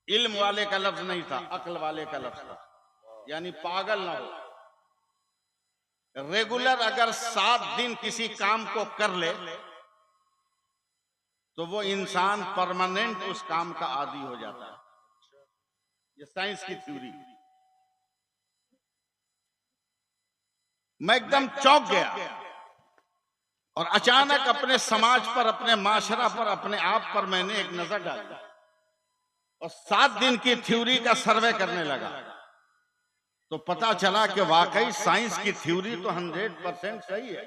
इल्म वाले का लफ्ज नहीं था, अक्ल वाले का लफ्ज था, यानी पागल ना हो। रेगुलर अगर 7 दिन किसी काम को कर ले तो वो इंसान परमानेंट उस काम का आदी हो जाता है। ये साइंस की थ्योरी। मैं एकदम चौंक गया और अचानक अपने समाज पर, अपने माशरा पर, अपने आप पर मैंने एक नजर डाली और 7 दिन की थ्योरी का सर्वे करने लगा तो पता चला कि वाकई साइंस की थ्योरी तो 100% सही है।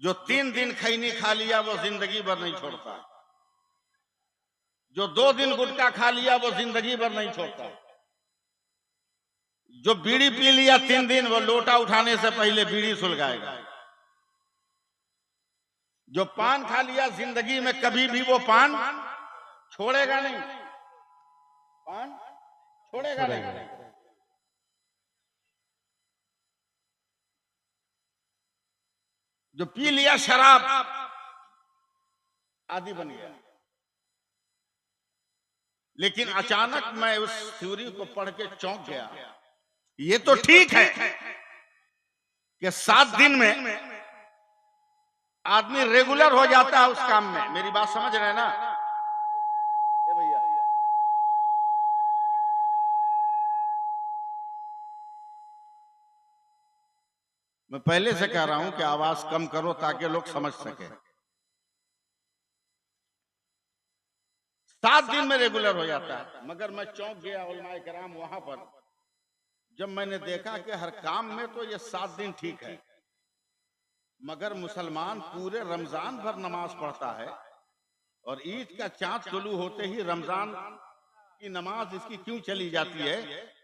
जो 3 दिन खैनी खा लिया वो जिंदगी भर नहीं छोड़ता, जो 2 दिन गुटखा खा लिया वो जिंदगी भर नहीं छोड़ता, जो बीड़ी पी लिया 3 दिन वो लोटा उठाने से पहले बीड़ी सुलगाएगा, जो पान खा लिया जिंदगी में कभी भी वो पान छोड़ेगा नहीं, पान छोड़ेगा नहीं। जो पी लिया शराब आदि बन गया। लेकिन अचानक मैं उस थ्योरी को पढ़ के चौंक गया। ये तो ठीक है कि 7 दिन में आदमी रेगुलर हो जाता है उस काम में। मेरी बात समझ रहे हैं ना भैया? मैं पहले से कह रहा हूं कि आवाज कम करो ताकि लोग समझ सके। 7 दिन में रेगुलर हो जाता है। मगर मैं चौंक गया उलमाए कराम वहां पर जब मैंने देखा कि हर काम में तो ये 7 दिन ठीक है, मगर मुसलमान पूरे रमजान भर नमाज पढ़ता है और ईद का चांद तुलू होते ही रमजान की नमाज इसकी क्यों चली जाती है?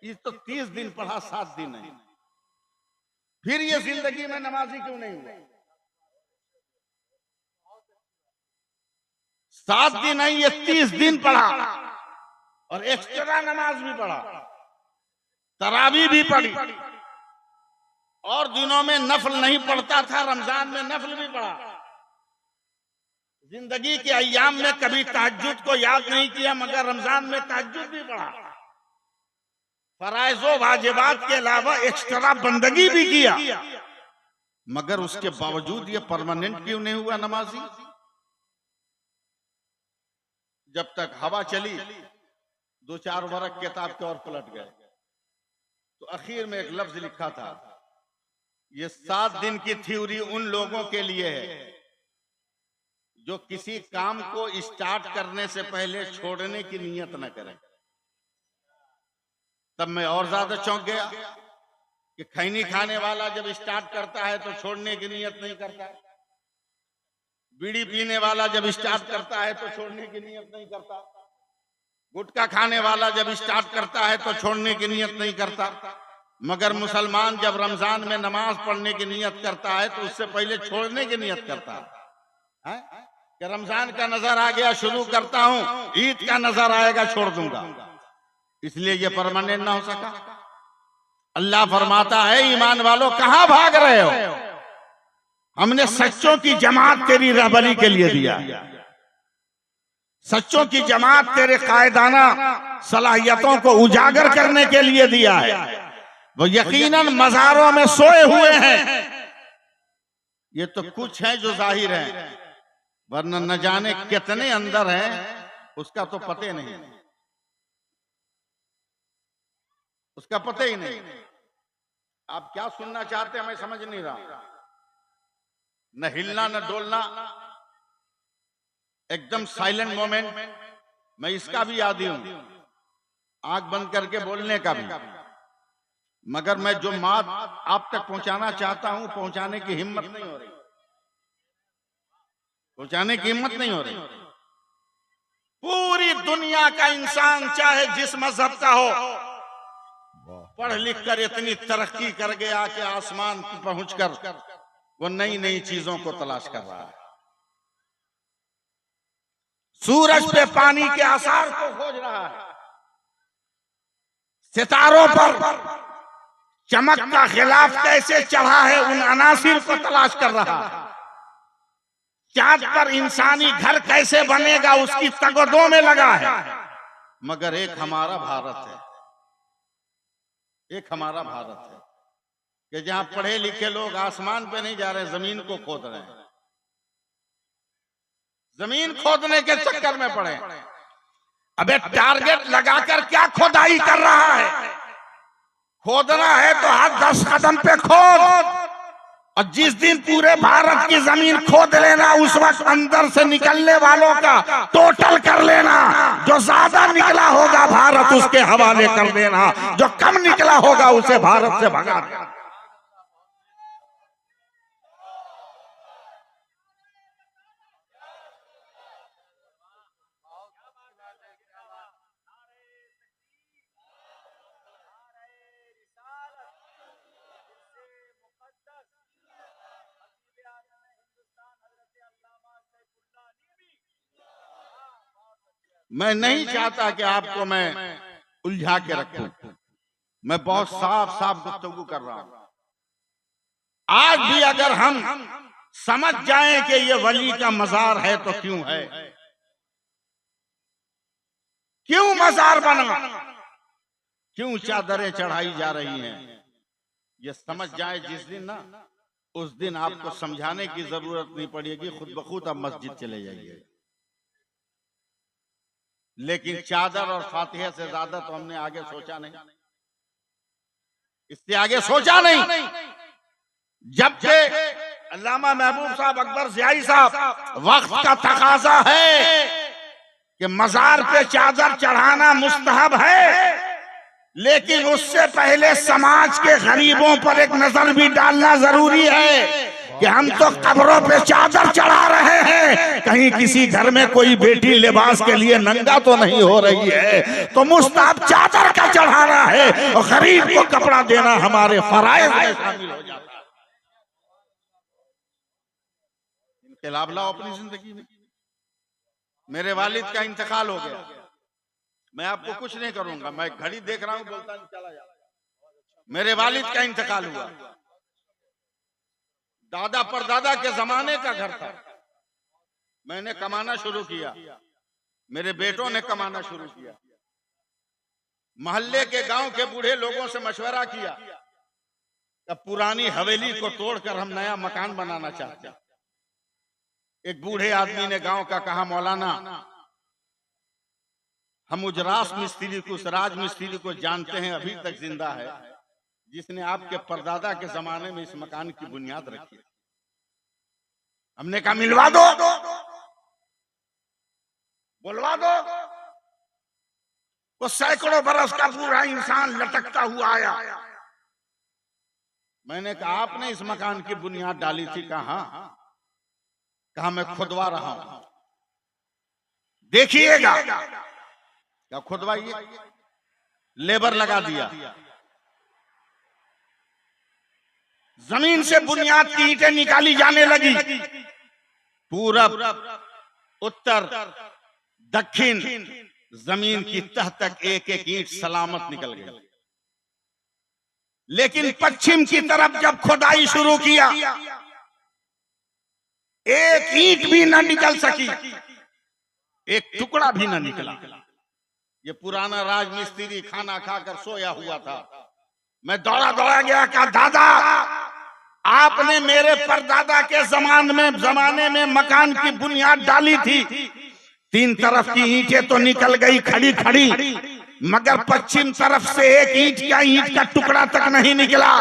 ईद तो 30 दिन पढ़ा, 7 दिन नहीं। फिर ये जिंदगी में नमाजी क्यों नहीं हुआ? 7 दिन नहीं, ये 30 दिन पढ़ा और एक्स्ट्रा नमाज भी पढ़ा, तरावी भी पढ़ी, और दिनों में नफल नहीं पढ़ता था, रमजान में नफल भी पढ़ा। जिंदगी के अय्याम में कभी तहज्जुद को याद नहीं किया, मगर रमजान में तहज्जुद भी पढ़ा। फराइज़ो वाजिबात के अलावा एक्स्ट्रा बंदगी भी किया, मगर उसके बावजूद ये परमानेंट क्यों नहीं हुआ नमाजी? जब तक हवा चली 2-4 वर्ष किताब के और पलट गए तो आखिर में एक लफ्ज लिखा था, ये 7 दिन की थ्योरी उन लोगों के लिए है जो किसी काम को स्टार्ट करने से पहले छोड़ने की नीयत न करें। तब मैं और ज्यादा चौंक गया कि खैनी खाने वाला जब स्टार्ट करता है तो छोड़ने की नीयत नहीं करता, बीड़ी पीने वाला जब स्टार्ट करता है तो छोड़ने की नियत नहीं करता, गुटखा खाने वाला जब स्टार्ट करता है तो छोड़ने की नियत नहीं करता, मगर मुसलमान जब रमजान में नमाज पढ़ने की नियत करता है तो उससे पहले छोड़ने की नियत करता है कि रमजान का नजर आ गया शुरू करता हूं, ईद का नजर आएगा छोड़ दूंगा। इसलिए ये परमानेंट ना हो सका। अल्लाह फरमाता है, ईमान वालों कहां भाग रहे हो? हमने सच्चों की जमात तेरी रहबरी के लिए दिया, सच्चों की जमात तेरे कायदाना सलाहियतों को उजागर करने के लिए दिया है। वो यकीनन मज़ारों में सोए हुए हैं। ये तो कुछ है जो जाहिर है, वरना न जाने कितने अंदर हैं उसका तो पता नहीं, उसका पता ही नहीं। आप क्या सुनना चाहते हैं मैं समझ नहीं रहा। न हिलना न डोलना, एकदम साइलेंट मोमेंट। मैं इसका भी आदी हूं, आंख बंद करके बोलने का भी, मगर मैं जो बात आप तक पहुंचाना चाहता हूं पहुंचाने की हिम्मत नहीं हो रही, पहुंचाने की हिम्मत नहीं हो रही। पूरी दुनिया का इंसान चाहे जिस मजहब का हो, पढ़ लिख कर इतनी तरक्की कर गया कि आसमान पर पहुंचकर वो नई नई चीजों को तलाश कर रहा है, सूरज पे पानी के आसार को खोज रहा है, सितारों पर चमक का खिलाफ कैसे चढ़ा है उन अनासिर को तलाश कर रहा है, चांद पर इंसानी घर कैसे बनेगा उसकी तगदों में लगा है। मगर एक हमारा भारत है, एक हमारा भारत है कि जहां पढ़े लिखे लोग आसमान पे नहीं जा रहे, जमीन को खोद रहे हैं, जमीन खोदने के चक्कर में पड़े। अबे टारगेट लगाकर क्या खुदाई कर रहा है? खोदना है तो हर 10 कदम पे खोद, और जिस दिन पूरे भारत की जमीन खोद लेना, उस वक्त अंदर से निकलने वालों का टोटल कर लेना। जो ज्यादा निकला होगा भारत उसके हवाले कर देना, जो कम निकला होगा उसे भारत से भगा देना। मैं नहीं चाहता कि आपको मैं उलझा के रखूं, मैं बहुत साफ साफ गुफ्तगू कर रहा हूं। आज भी अगर हम समझ जाएं कि ये वली का मजार है तो क्यों है, क्यों मजार बना, क्यों चादरें चढ़ाई जा रही हैं, ये समझ जाए जिस दिन ना, उस दिन आपको समझाने की जरूरत नहीं पड़ेगी, खुद ब खुद आप मस्जिद चले जाइए। लेकिन चादर और फातिहा से ज्यादा तो हमने आगे सोचा नहीं, इससे आगे सोचा नहीं। जबकि अल्लामा महबूब साहब, अकबर ज़ियाई साहब, वक्त का तकाजा है कि मजार पे चादर चढ़ाना मुस्तहब है, लेकिन उससे पहले समाज के गरीबों पर एक नजर भी डालना जरूरी है कि हम तो कब्रों पे चादर चढ़ा रहे हैं, कहीं किसी घर में कोई बेटी लिबास के लिए नंगा तो नहीं हो रही है, तो मुस्तहब चादर का चढ़ाना है और गरीब को कपड़ा देना हमारे फराइज में शामिल हो जाता है। इनकलाब लाओ अपनी जिंदगी में। मेरे वालिद का इंतकाल हो गया, मैं आपको कुछ नहीं करूंगा, मैं घड़ी देख रहा हूं, बोलता नहीं चला जा। मेरे वालिद का इंतकाल हुआ, दादा परदादा के जमाने का घर था, मैंने कमाना शुरू किया, मेरे बेटों ने कमाना शुरू किया, मोहल्ले के गांव के बूढ़े लोगों से मशवरा किया, तब पुरानी हवेली को तोड़कर हम नया मकान बनाना चाहते हैं। एक बूढ़े आदमी ने गांव का कहा, मौलाना हम उस राज मिस्त्री को जानते हैं, अभी तक जिंदा है, जिसने आपके परदादा के जमाने में इस मकान की बुनियाद रखी। हमने कहा मिलवा दो, बुलवा दो। वो सैकड़ों बरस का पूरा इंसान लटकता हुआ आया। मैंने कहा आपने इस मकान की बुनियाद डाली थी? कहा मैं खुदवा रहा हूं, देखिएगा। क्या खुदवाइए? लेबर लगा दिया, जमीन से बुनियाद की ईंटें निकाली जाने लगी, पूरब, उत्तर, दक्षिण जमीन की तह तक एक एक ईंट सलामत निकल गई। लेकिन पश्चिम की तरफ जब खुदाई शुरू किया, एक ईंट भी न निकल सकी, एक टुकड़ा भी न निकला। ये पुराना राजमिस्त्री खाना खाकर सोया हुआ था। मैं दौड़ा गया, कहा दादा आपने मेरे परदादा के जमाने में मकान की बुनियाद डाली थी, 3 तरफ की ईंटें तो निकल गई खड़ी खड़ी, मगर पश्चिम तरफ से एक ईंट का टुकड़ा तक नहीं निकला।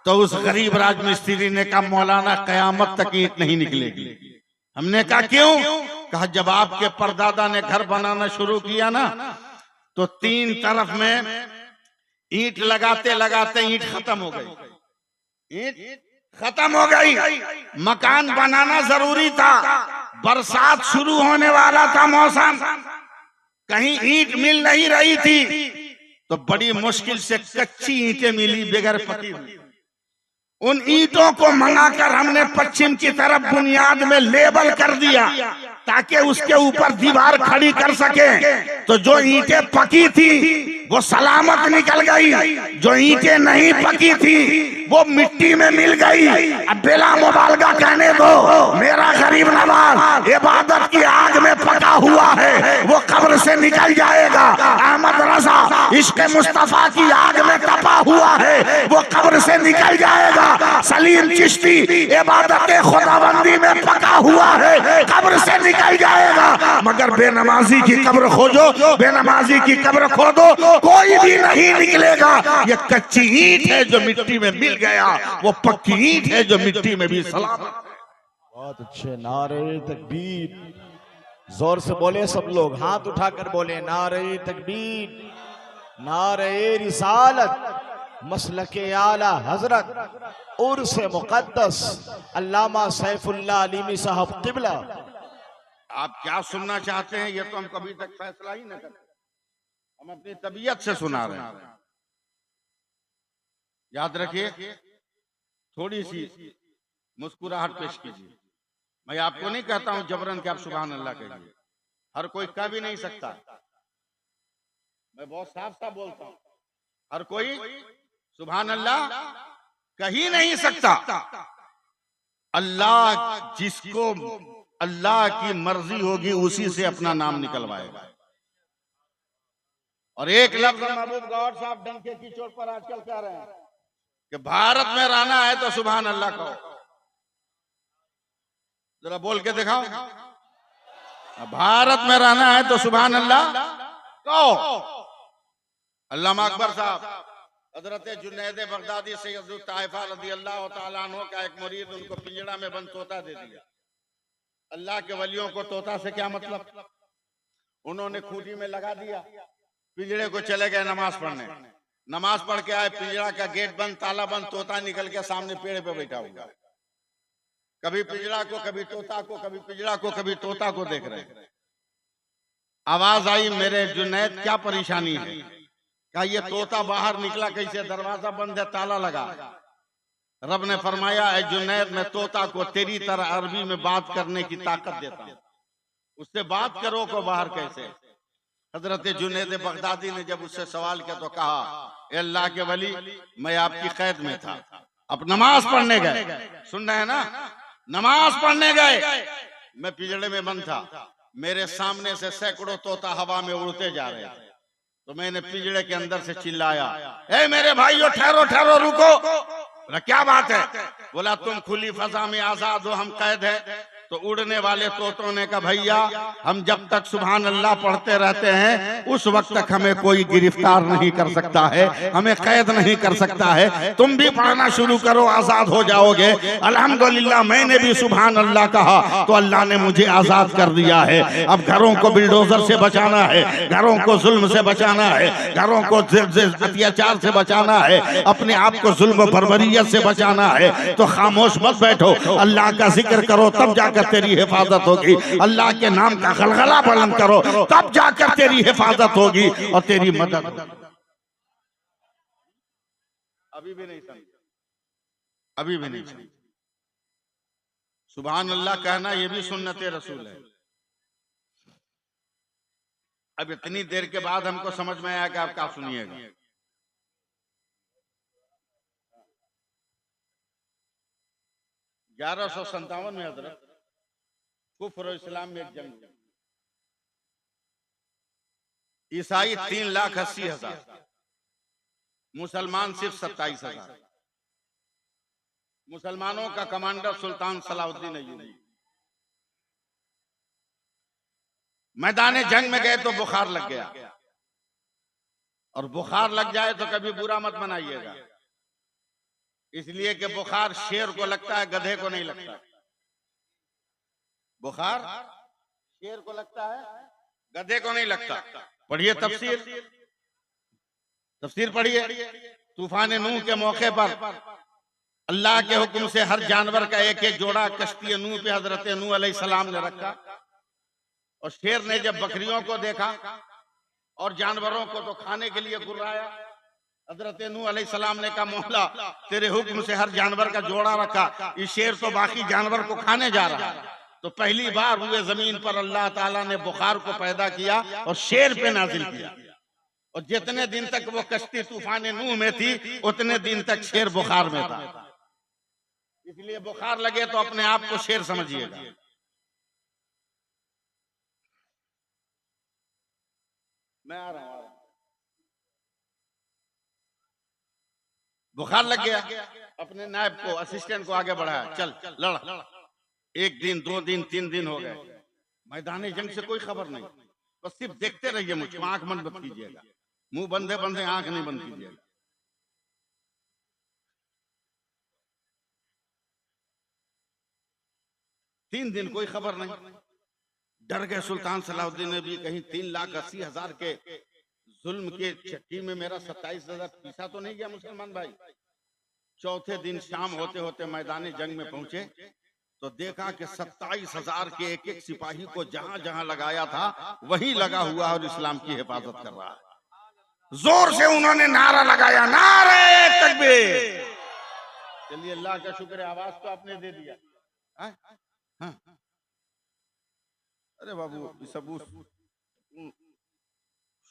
तो उस गरीब राजमिस्त्री ने कहा मौलाना कयामत तक ईंट नहीं निकलेगी। हमने कहा क्यों? कहा जब आपके परदादा ने घर बनाना शुरू किया ना, तो 3 तरफ में ईंट लगाते लगाते ईंट खत्म हो गई, मकान बनाना जरूरी था, बरसात शुरू होने वाला था, मौसम, कहीं ईंट मिल नहीं रही थी, तो बड़ी मुश्किल से कच्ची ईंटें मिली बगैर पकी हुई। उन ईंटों को मंगाकर हमने पश्चिम की तरफ बुनियाद में लेबल कर दिया ताकि उसके ऊपर दीवार खड़ी कर सके। तो जो ईंटें पकी थी वो सलामत निकल गई, जो ईंटें नहीं पकी थी वो मिट्टी में मिल गई। अब बिला मुबालगा कहने दो, मेरा गरीब नवाज इबादत की आग में पका हुआ है, वो कब्र से निकल जाएगा। अहमद रजा इश्क मुस्तफा की आग में तपा हुआ है, वो कब्र से निकल जाएगा। सलीम चिश्ती इबादत खुदाबंदी में पका हुआ है, कब्र से निकल जाएगा। मगर बेनमाजी की कब्र खोजो, बेनमाजी की कब्र खोदो, कोई भी नहीं निकलेगा। ये कच्ची ईंट है जो मिट्टी में मिल गया, वो पक्की ईंट है जो मिट्टी में भी सलामत। बहुत अच्छे नारे तकबीर, जोर से बोले सब लोग, हाथ उठाकर बोले नारे तकबीर, नारे रिसालत, मसलके आला हजरत उर्स मुकद्दस अल्लामा सैफुल्लाह अलीमी साहब क़िबला। आप क्या सुनना चाहते हैं ये तो हम कभी तक फैसला ही न करते, हम अपनी तबीयत से सुना रहे हैं। याद रखिए, थोड़ी सी मुस्कुराहट पेश कीजिए। मैं आपको नहीं कहता हूं जबरन कि आप सुभान अल्लाह कहिए, हर कोई कह भी नहीं सकता। मैं बहुत साफ साफ बोलता हूं, हर कोई सुभान अल्लाह कह ही नहीं सकता। अल्लाह जिसको अल्लाह की मर्जी होगी उसी से अपना नाम निकलवाएगा। और एक लफ्ज महबूब गौर साहब डंके की चोट पर आजकल कह रहे हैं कि भारत में रहना है तो सुभान अल्लाह कहो। जरा बोल के दिखाओ, भारत में रहना है तो सुभान अल्लाह कहो। अल्लामा अकबर साहब हजरत जुनैद बगदादी सैयद ताइफा रज़ी अल्लाह तआला अन्हु का एक मुरीद, उनको पिंजड़ा में बंद तोता दे दिया। अल्लाह के वलियों को तोता से क्या मतलब, उन्होंने खूंटी में लगा दिया, पिंजड़े को चले गए नमाज पढ़ने। नमाज पढ़ के आए, पिंजड़ा का गेट बंद, ताला बंद, तोता निकल के सामने पेड़ पे बैठा हुआ। कभी पिंजड़ा को, कभी तोता को, कभी पिंजड़ा को, कभी तोता को देख रहे हैं। आवाज आई, मेरे जुनैद क्या परेशानी है? कहा ये तोता बाहर निकला कैसे, दरवाजा बंद है, ताला लगा। रब ने फरमाया, ऐ जुनैद मैं तोता को तेरी तरह अरबी में बात करने की ताकत देता हूं, उससे बात करो को बाहर कैसे। हजरत जुनैद बगदादी ने जब उससे सवाल किया तो कहा, ए अल्लाह के वली मैं आपकी कैद में था, अब नमाज पढ़ने गए, सुन रहे हैं ना, नमाज पढ़ने गए, मैं पिंजड़े में बंद था, मेरे सामने से सैकड़ों तोता हवा में उड़ते जा रहे थे, तो मैंने पिंजड़े के अंदर से चिल्लाया, ए मेरे भाइयों ठहरो ठहरो रुको। बोला क्या बात है? बोला तुम खुली फजा में आजाद हो, हम कैद है। तो उड़ने वाले तोतों ने कहा, भैया हम जब तक सुभान अल्लाह पढ़ते रहते हैं उस वक्त तक हमें कोई गिरफ्तार नहीं कर सकता है, हमें कैद नहीं कर सकता है, तुम भी पढ़ना शुरू करो, आजाद हो जाओगे। अल्हम्दुलिल्लाह मैंने भी सुभान अल्लाह कहा तो अल्लाह ने मुझे आजाद कर दिया है। अब घरों को बिल्डोजर से बचाना है, घरों को जुल्म से बचाना है, घरों को अत्याचार से बचाना है, अपने आप को जुल्म बर्बरियत से बचाना है, तो खामोश मत बैठो, अल्लाह का जिक्र करो, तब जाकर तेरी हिफाजत होगी। अल्लाह के नाम का गलगला बुलंद करो, तब जाकर तेरी हिफाजत होगी और तेरी मदद होगी। अभी भी नहीं समझे, अभी भी नहीं समझे। सुभान अल्लाह कहना ये भी सुन्नत रसूल है। अब इतनी देर के बाद हमको समझ में आया कि आप क्या सुनिएगा। 1157 में हजरत कुफ्र और इस्लाम में एक जंग हुई। ईसाई 3,80,000, मुसलमान सिर्फ 27,000। मुसलमानों का कमांडर सुल्तान सलाउद्दीन अय्यूबी। मैदान जंग में गए तो बुखार लग गया, और बुखार लग जाए तो कभी बुरा मत मनाइएगा, इसलिए कि बुखार शेर को लगता है, गधे को नहीं लगता। बुखार शेर को लगता है, गधे को नहीं लगता। पढ़िए तफसीर, तफसीर पढ़िए। तूफान नूह के मौके पर अल्लाह के हुक्म से हर जानवर का एक एक जोड़ा कश्ती नूह पे हजरत नूह अलैहिस्सलाम ने रखा, और शेर ने जब बकरियों को देखा और जानवरों को तो खाने के लिए गुर्राया। हजरत नूह अलैहिस्सलाम ने कहा मौला तेरे हुक्म से हर जानवर का जोड़ा रखा, ये शेर तो बाकी जानवर को खाने जा रहा है। तो पहली बार हुए जमीन पर अल्लाह ताला ने बुखार को पैदा किया और शेर पे नाजिल किया, और जितने दिन तक वो कश्ती तूफान नूह में थी उतने दिन तक शेर बुखार में था। इसलिए बुखार लगे तो अपने आप को शेर समझिएगा। मैं आ रहा हूं। बुखार लग गया, अपने नायब को असिस्टेंट को आगे बढ़ाया, चल लड़। 1 दिन 2 दिन 3 दिन हो गए, मैदान जंग से कोई खबर नहीं। बस सिर्फ देखते रहिए मुझको, आंख बंद मत कीजिएगा, मुंह बंदे बंदे आंख नहीं बंद कीजिएगा। 3 दिन कोई खबर नहीं, डर गए सुल्तान सलाहुद्दीन ने भी, कहीं 3,80,000 के जुल्म के चक्की में मेरा 27,000 पीछा तो नहीं गया मुसलमान भाई। चौथे दिन शाम होते होते मैदान जंग में पहुंचे तो देखा कि 27,000 के एक सिपाही को जहां जहां लगाया था वहीं लगा हुआ और इस्लाम की हिफाजत कर रहा है। जोर से उन्होंने नारा लगाया, नारे तकबीर। चलिए अल्लाह का शुक्र है, आवाज तो आपने दे दिया। हाँ। अरे बाबू सब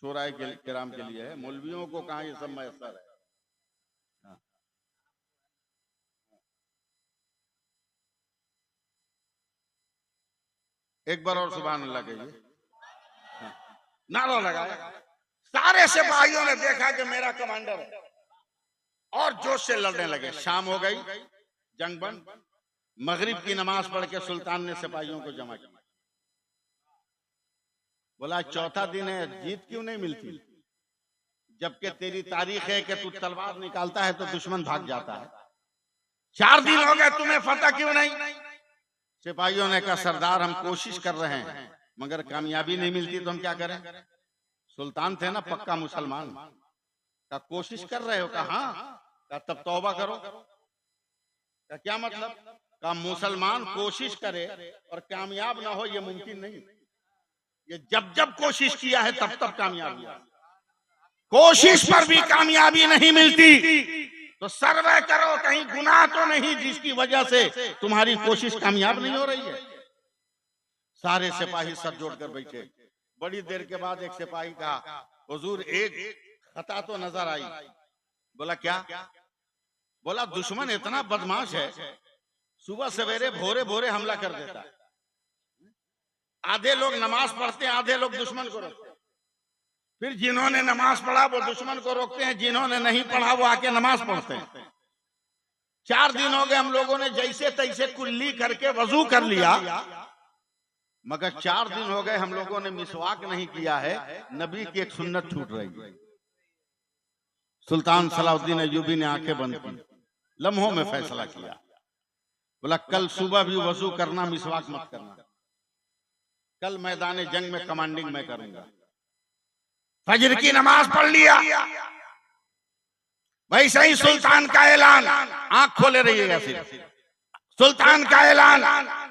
शोराय के किराम के लिए है, मौलवियों को कहा ये सब मैसर है। एक बार और सुभान अल्लाह कहिए। नारा लगाया, सारे सिपाहियों ने देखा कि मेरा कमांडर है और जोश से लड़ने लगे। शाम हो गई, जंग बंद, मगरिब की नमाज पढ़ के सुल्तान ने सिपाहियों को जमा किया। बोला चौथा दिन है, जीत क्यों नहीं मिलती? जबकि तेरी तारीख है कि तू तलवार निकालता है तो दुश्मन भाग जाता है। 4 दिन हो गए, तुम्हें फतह क्यों नहीं? सिपाहियों ने कहा सरदार हम कोशिश कर रहे हैं मगर कामयाबी नहीं मिलती तो हम क्या करें? सुल्तान थे ना पक्का मुसलमान, का कोशिश कर रहे हो? कहा हाँ। तब तौबा करो। का क्या मतलब? का मुसलमान कोशिश करे और कामयाब ना हो ये मुमकिन नहीं। ये जब जब कोशिश किया है तब तब कामयाबी। कोशिश पर भी कामयाबी नहीं मिलती तो सर्वे करो कहीं गुनाह तो नहीं जिसकी वजह से तुम्हारी कोशिश कामयाब नहीं हो रही है। सारे सिपाही सर जोड़कर बैठे। बड़ी देर के बाद एक सिपाही कहा हुजूर एक खता तो नजर आई। बोला क्या? बोला दुश्मन इतना बदमाश है, सुबह सवेरे भोरे भोरे हमला कर देता है। आधे लोग नमाज पढ़ते हैं, आधे लोग दुश्मन को रोकते हैं। फिर जिन्होंने नमाज पढ़ा वो दुश्मन को रोकते हैं, जिन्होंने नहीं पढ़ा वो आके नमाज पढ़ते हैं। 4 दिन हो गए, हम लोगों ने जैसे तैसे कुल्ली करके वजू कर लिया, मगर 4 दिन हो गए हम लोगों ने मिसवाक नहीं किया है। नबी की एक सुन्नत छूट रही है। सुल्तान सलाहुद्दीन अय्यूबी ने आंखें बंद की, लम्हों में फैसला किया। बोला कल सुबह भी वजू करना, मिसवाक मत करना। कल मैदान जंग में कमांडिंग मैं करूंगा। फजर की नमाज पढ़ लिया, वैसे ही सुल्तान का ऐलान, आंख खोले रहिएगा सिर्फ। सुल्तान का ऐलान,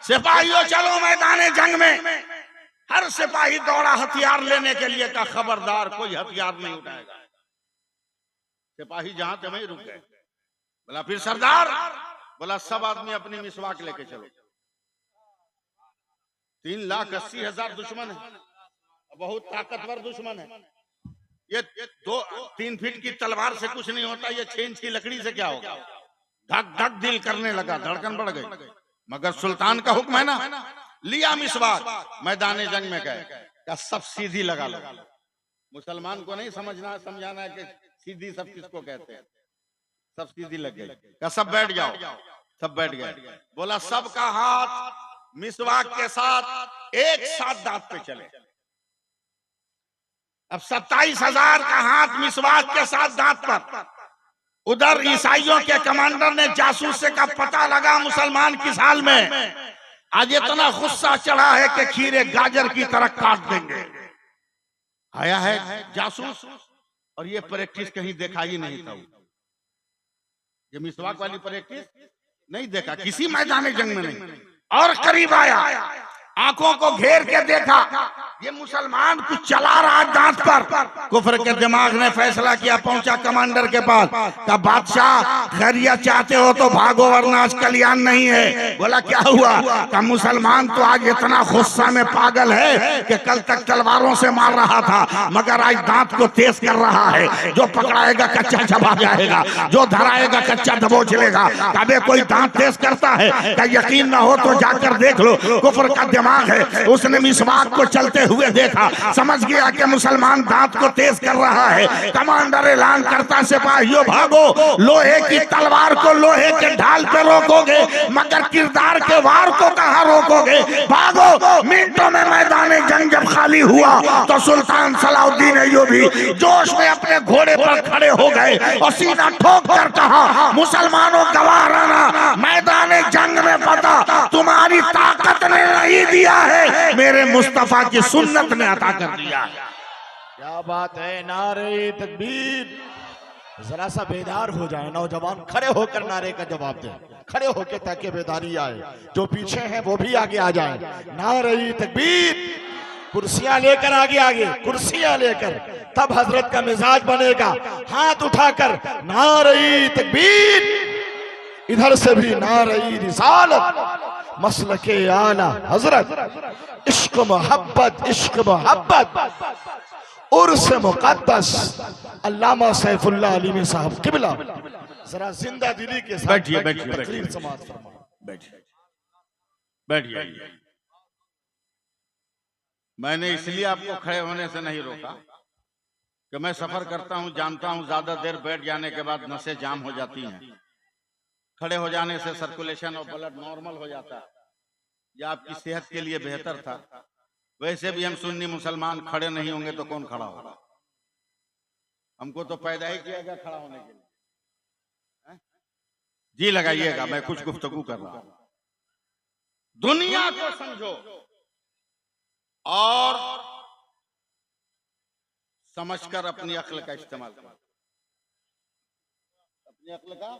सिपाहियों चलो मैदान जंग में। हर सिपाही दौड़ा हथियार लेने के लिए का खबरदार कोई हथियार नहीं उठाएगा। सिपाही जहां थे वहीं रुक गए। बोला फिर सरदार? बोला सब आदमी अपनी मिसवाक लेके चलो। 3,80,000 दुश्मन है, बहुत ताकतवर दुश्मन है। ये 2-3 फीट की तलवार से कुछ नहीं होता, ये 6 इंच की लकड़ी से क्या होगा? धक धक दिल करने लगा, धड़कन बढ़ गई। मगर सुल्तान का हुक्म है ना। लिया मिसवाक, मैदान जंग में गए, क्या सब सीधी लगा लो। मुसलमान को नहीं समझाना है कि सीधी सब किसको कहते हैं। सब सीधी लग गई, क्या सब बैठ जाओ। सब बैठ गए। बोला सबका हाथ मिसवाक के साथ एक साथ दांत पे चले। अब 27,000 का हाथ मिसवाक के साथ दांत पर। उधर ईसाइयों के कमांडर ने जासूस से का पता लगा मुसलमान किस हाल में। आज इतना गुस्सा चढ़ा है कि खीरे गाजर की तरह काट देंगे। आया है जासूस, और ये प्रैक्टिस कहीं देखा ही नहीं था। ये मिसवाक वाली प्रैक्टिस नहीं देखा किसी मैदान जंग में नहीं। और करीब आया, आंखों को घेर के देखा, ये मुसलमान कुछ चला रहा दांत पर। कुफर के दिमाग ने फैसला किया, पहुंचा कमांडर के पास, कहा बादशाह खैरियत चाहते हो तो भागो वरना आज कल्याण नहीं है। बोला क्या हुआ? कहा मुसलमान तो आज इतना गुस्सा में पागल है कि कल तक तलवारों से मार रहा था, मगर आज दांत को तेज कर रहा है। जो पकड़ाएगा कच्चा चबा जाएगा, जो धराएगा कच्चा दबोच लेगा। कभी कोई दांत तेज करता है? क्या यकीन ना हो तो जाकर देख लो। कुफर का दिमाग है, उसने मिसवाक को चलते हुए देखा, समझ गया कि मुसलमान दांत को तेज कर रहा है। कमांडर ऐलान करता, सिपाहियों भागो, लोहे की तलवार को लोहे के ढाल पे रोकोगे मगर किरदार के वार को कहां रोकोगे? भागो। मिनटों में मैदान जंग जब खाली हुआ तो सुल्तान सलाउद्दीन अय्यूबी जोश में अपने घोड़े पर खड़े हो गए और सीना ठोक कर कहा, मुसलमानों गवाह रहना, मैदान जंग में पता तुम्हारी ताकत ने नहीं दिया है, मेरे मुस्तफा की सुन्नत ने अता कर दिया है। क्या बात है, नारे तकबीर। जरा सा बेदार हो जाए नौजवान, खड़े होकर नारे का जवाब दे, खड़े होकर ताकि बेदारी आए, जो पीछे हैं वो भी आगे आ जाए। नारे तकबीर। कुर्सियां लेकर आगे आगे, कुर्सियां लेकर, तब हजरत का मिजाज बनेगा। हाथ उठाकर नारे तकबीर। इधर से भी नारे रिसालत, मसलके आला हजरत, इश्क मोहब्बत, इश्क मोहब्बत, उर्स मुक़द्दस अल्लामा सैफुल्लाह अलीमी साहब किबला। जरा जिंदा दिली के साथ बैठिए, बैठिए, तकरीर समाअत फरमाएं। बैठिए, बैठिए। मैंने इसलिए आपको खड़े होने से नहीं रोका कि मैं सफर करता हूं, जानता हूं ज्यादा देर बैठ जाने के बाद नसें जाम हो जाती हैं। खड़े हो जाने से सर्कुलेशन और ब्लड नॉर्मल हो जाता है, यह आपकी सेहत के लिए बेहतर था। वैसे भी हम सुन्नी मुसलमान खड़े नहीं होंगे तो कौन खड़ा होगा? हमको तो पैदा ही किया गया खड़ा होने के लिए। जी लगाइएगा, मैं कुछ गुफ्तगू कर रहा हूं। दुनिया को समझो और समझकर अपनी अक्ल का इस्तेमाल करो, अपनी अक्ल का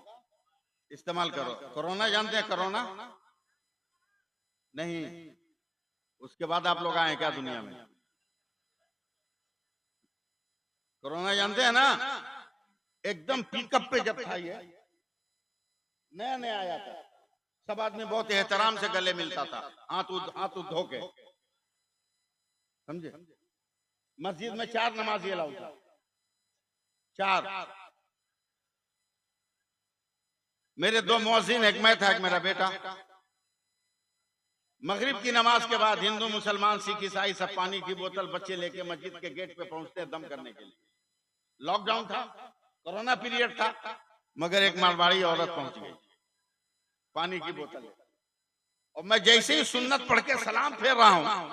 इस्तेमाल करो। कोरोना जानते हैं? कोरोना नहीं, उसके बाद आप लोग आए क्या दुनिया में? कोरोना जानते हैं ना? एकदम पिकअप पे जब था, ये नया नया आया था, सब आदमी बहुत एहतराम से गले मिलता था, हाथ धो के, समझे? मस्जिद में 4 नमाजी अलाउ था, 4। मेरे 2 मुअज्जिन, एक मैं था, एक मेरा बेटा। मगरिब की नमाज के बाद हिंदू मुसलमान सिख ईसाई सब पानी की बोतल बच्चे लेके मस्जिद के गेट पे पहुंचते दम करने के लिए। लॉकडाउन था, कोरोना पीरियड था, मगर एक मारवाड़ी औरत पहुंच गई पानी की बोतल, और मैं जैसे ही सुन्नत पढ़ के सलाम फेर रहा हूं,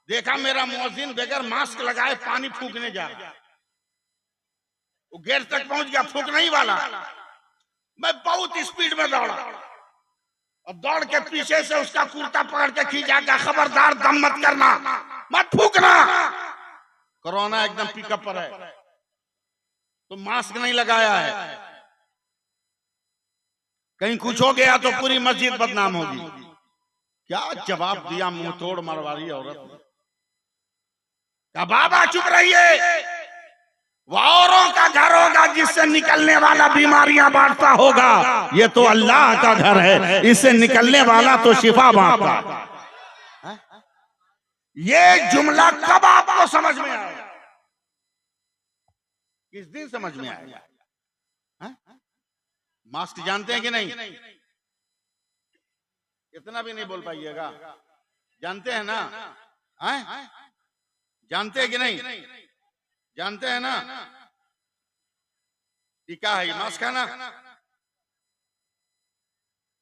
देखा मेरा मुअज्जिन बगैर मास्क लगाए पानी फूकने जा रहा। वो गेट तक पहुंच गया, फूकने ही वाला। मैं बहुत स्पीड में दौड़ा और दौड़ के पीछे से उसका कुर्ता पकड़ के खींचा के, खबरदार दम मत करना, मत फूकना, कोरोना एकदम पिकअप पर है, तो मास्क नहीं लगाया है, कहीं कुछ हो गया तो पूरी मस्जिद बदनाम होगी। क्या जवाब दिया मुंह तोड़ मारवाड़ी औरत ने? क्या बाबा चुप रहिए, वो औरों का घर होगा जिससे निकलने वाला बीमारियां बांटता होगा, ये तो अल्लाह का घर है, इससे निकलने वाला तो शिफा बांटता। ये जुमला कब आपको समझ में आया? किस दिन समझ में आया? मास्क जानते हैं कि नहीं? इतना भी नहीं बोल पाइएगा, जानते हैं ना? जानते हैं कि नहीं? जानते हैं ना? टीका है, मास्क है ना?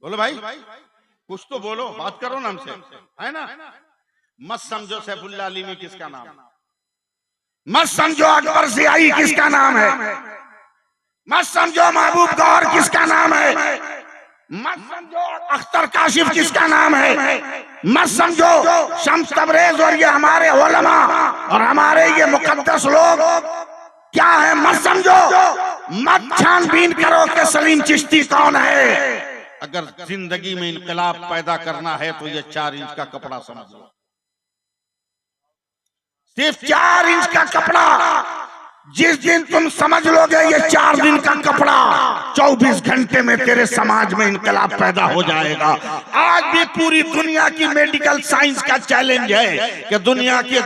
बोलो भाई, कुछ तो बोलो, बात करो ना हमसे, है ना? मत समझो सैफुल्लाह अलीमी किसका नाम, मत समझो अकबर सियाई किसका नाम है, मत समझो महबूब गौर किसका नाम है, मत समझो अख्तर काशिफ किसका नाम है, मत समझो शम्स तबरेज और ये हमारे उलमा और हमारे ये मुकद्दस लोग क्या है, मत समझो, मत छानबीन करो कि सलीम चिश्ती कौन है। अगर जिंदगी में इनकलाब पैदा करना है तो ये 4 इंच का कपड़ा समझ लो। सिर्फ 4 इंच का कपड़ा, जिस दिन तुम समझ लोगे ये 4 दिन का कपड़ा, 24 घंटे में तेरे समाज में इनकलाब पैदा हो जाएगा। आज भी पूरी दुनिया की मेडिकल साइंस का चैलेंज है कि दुनिया के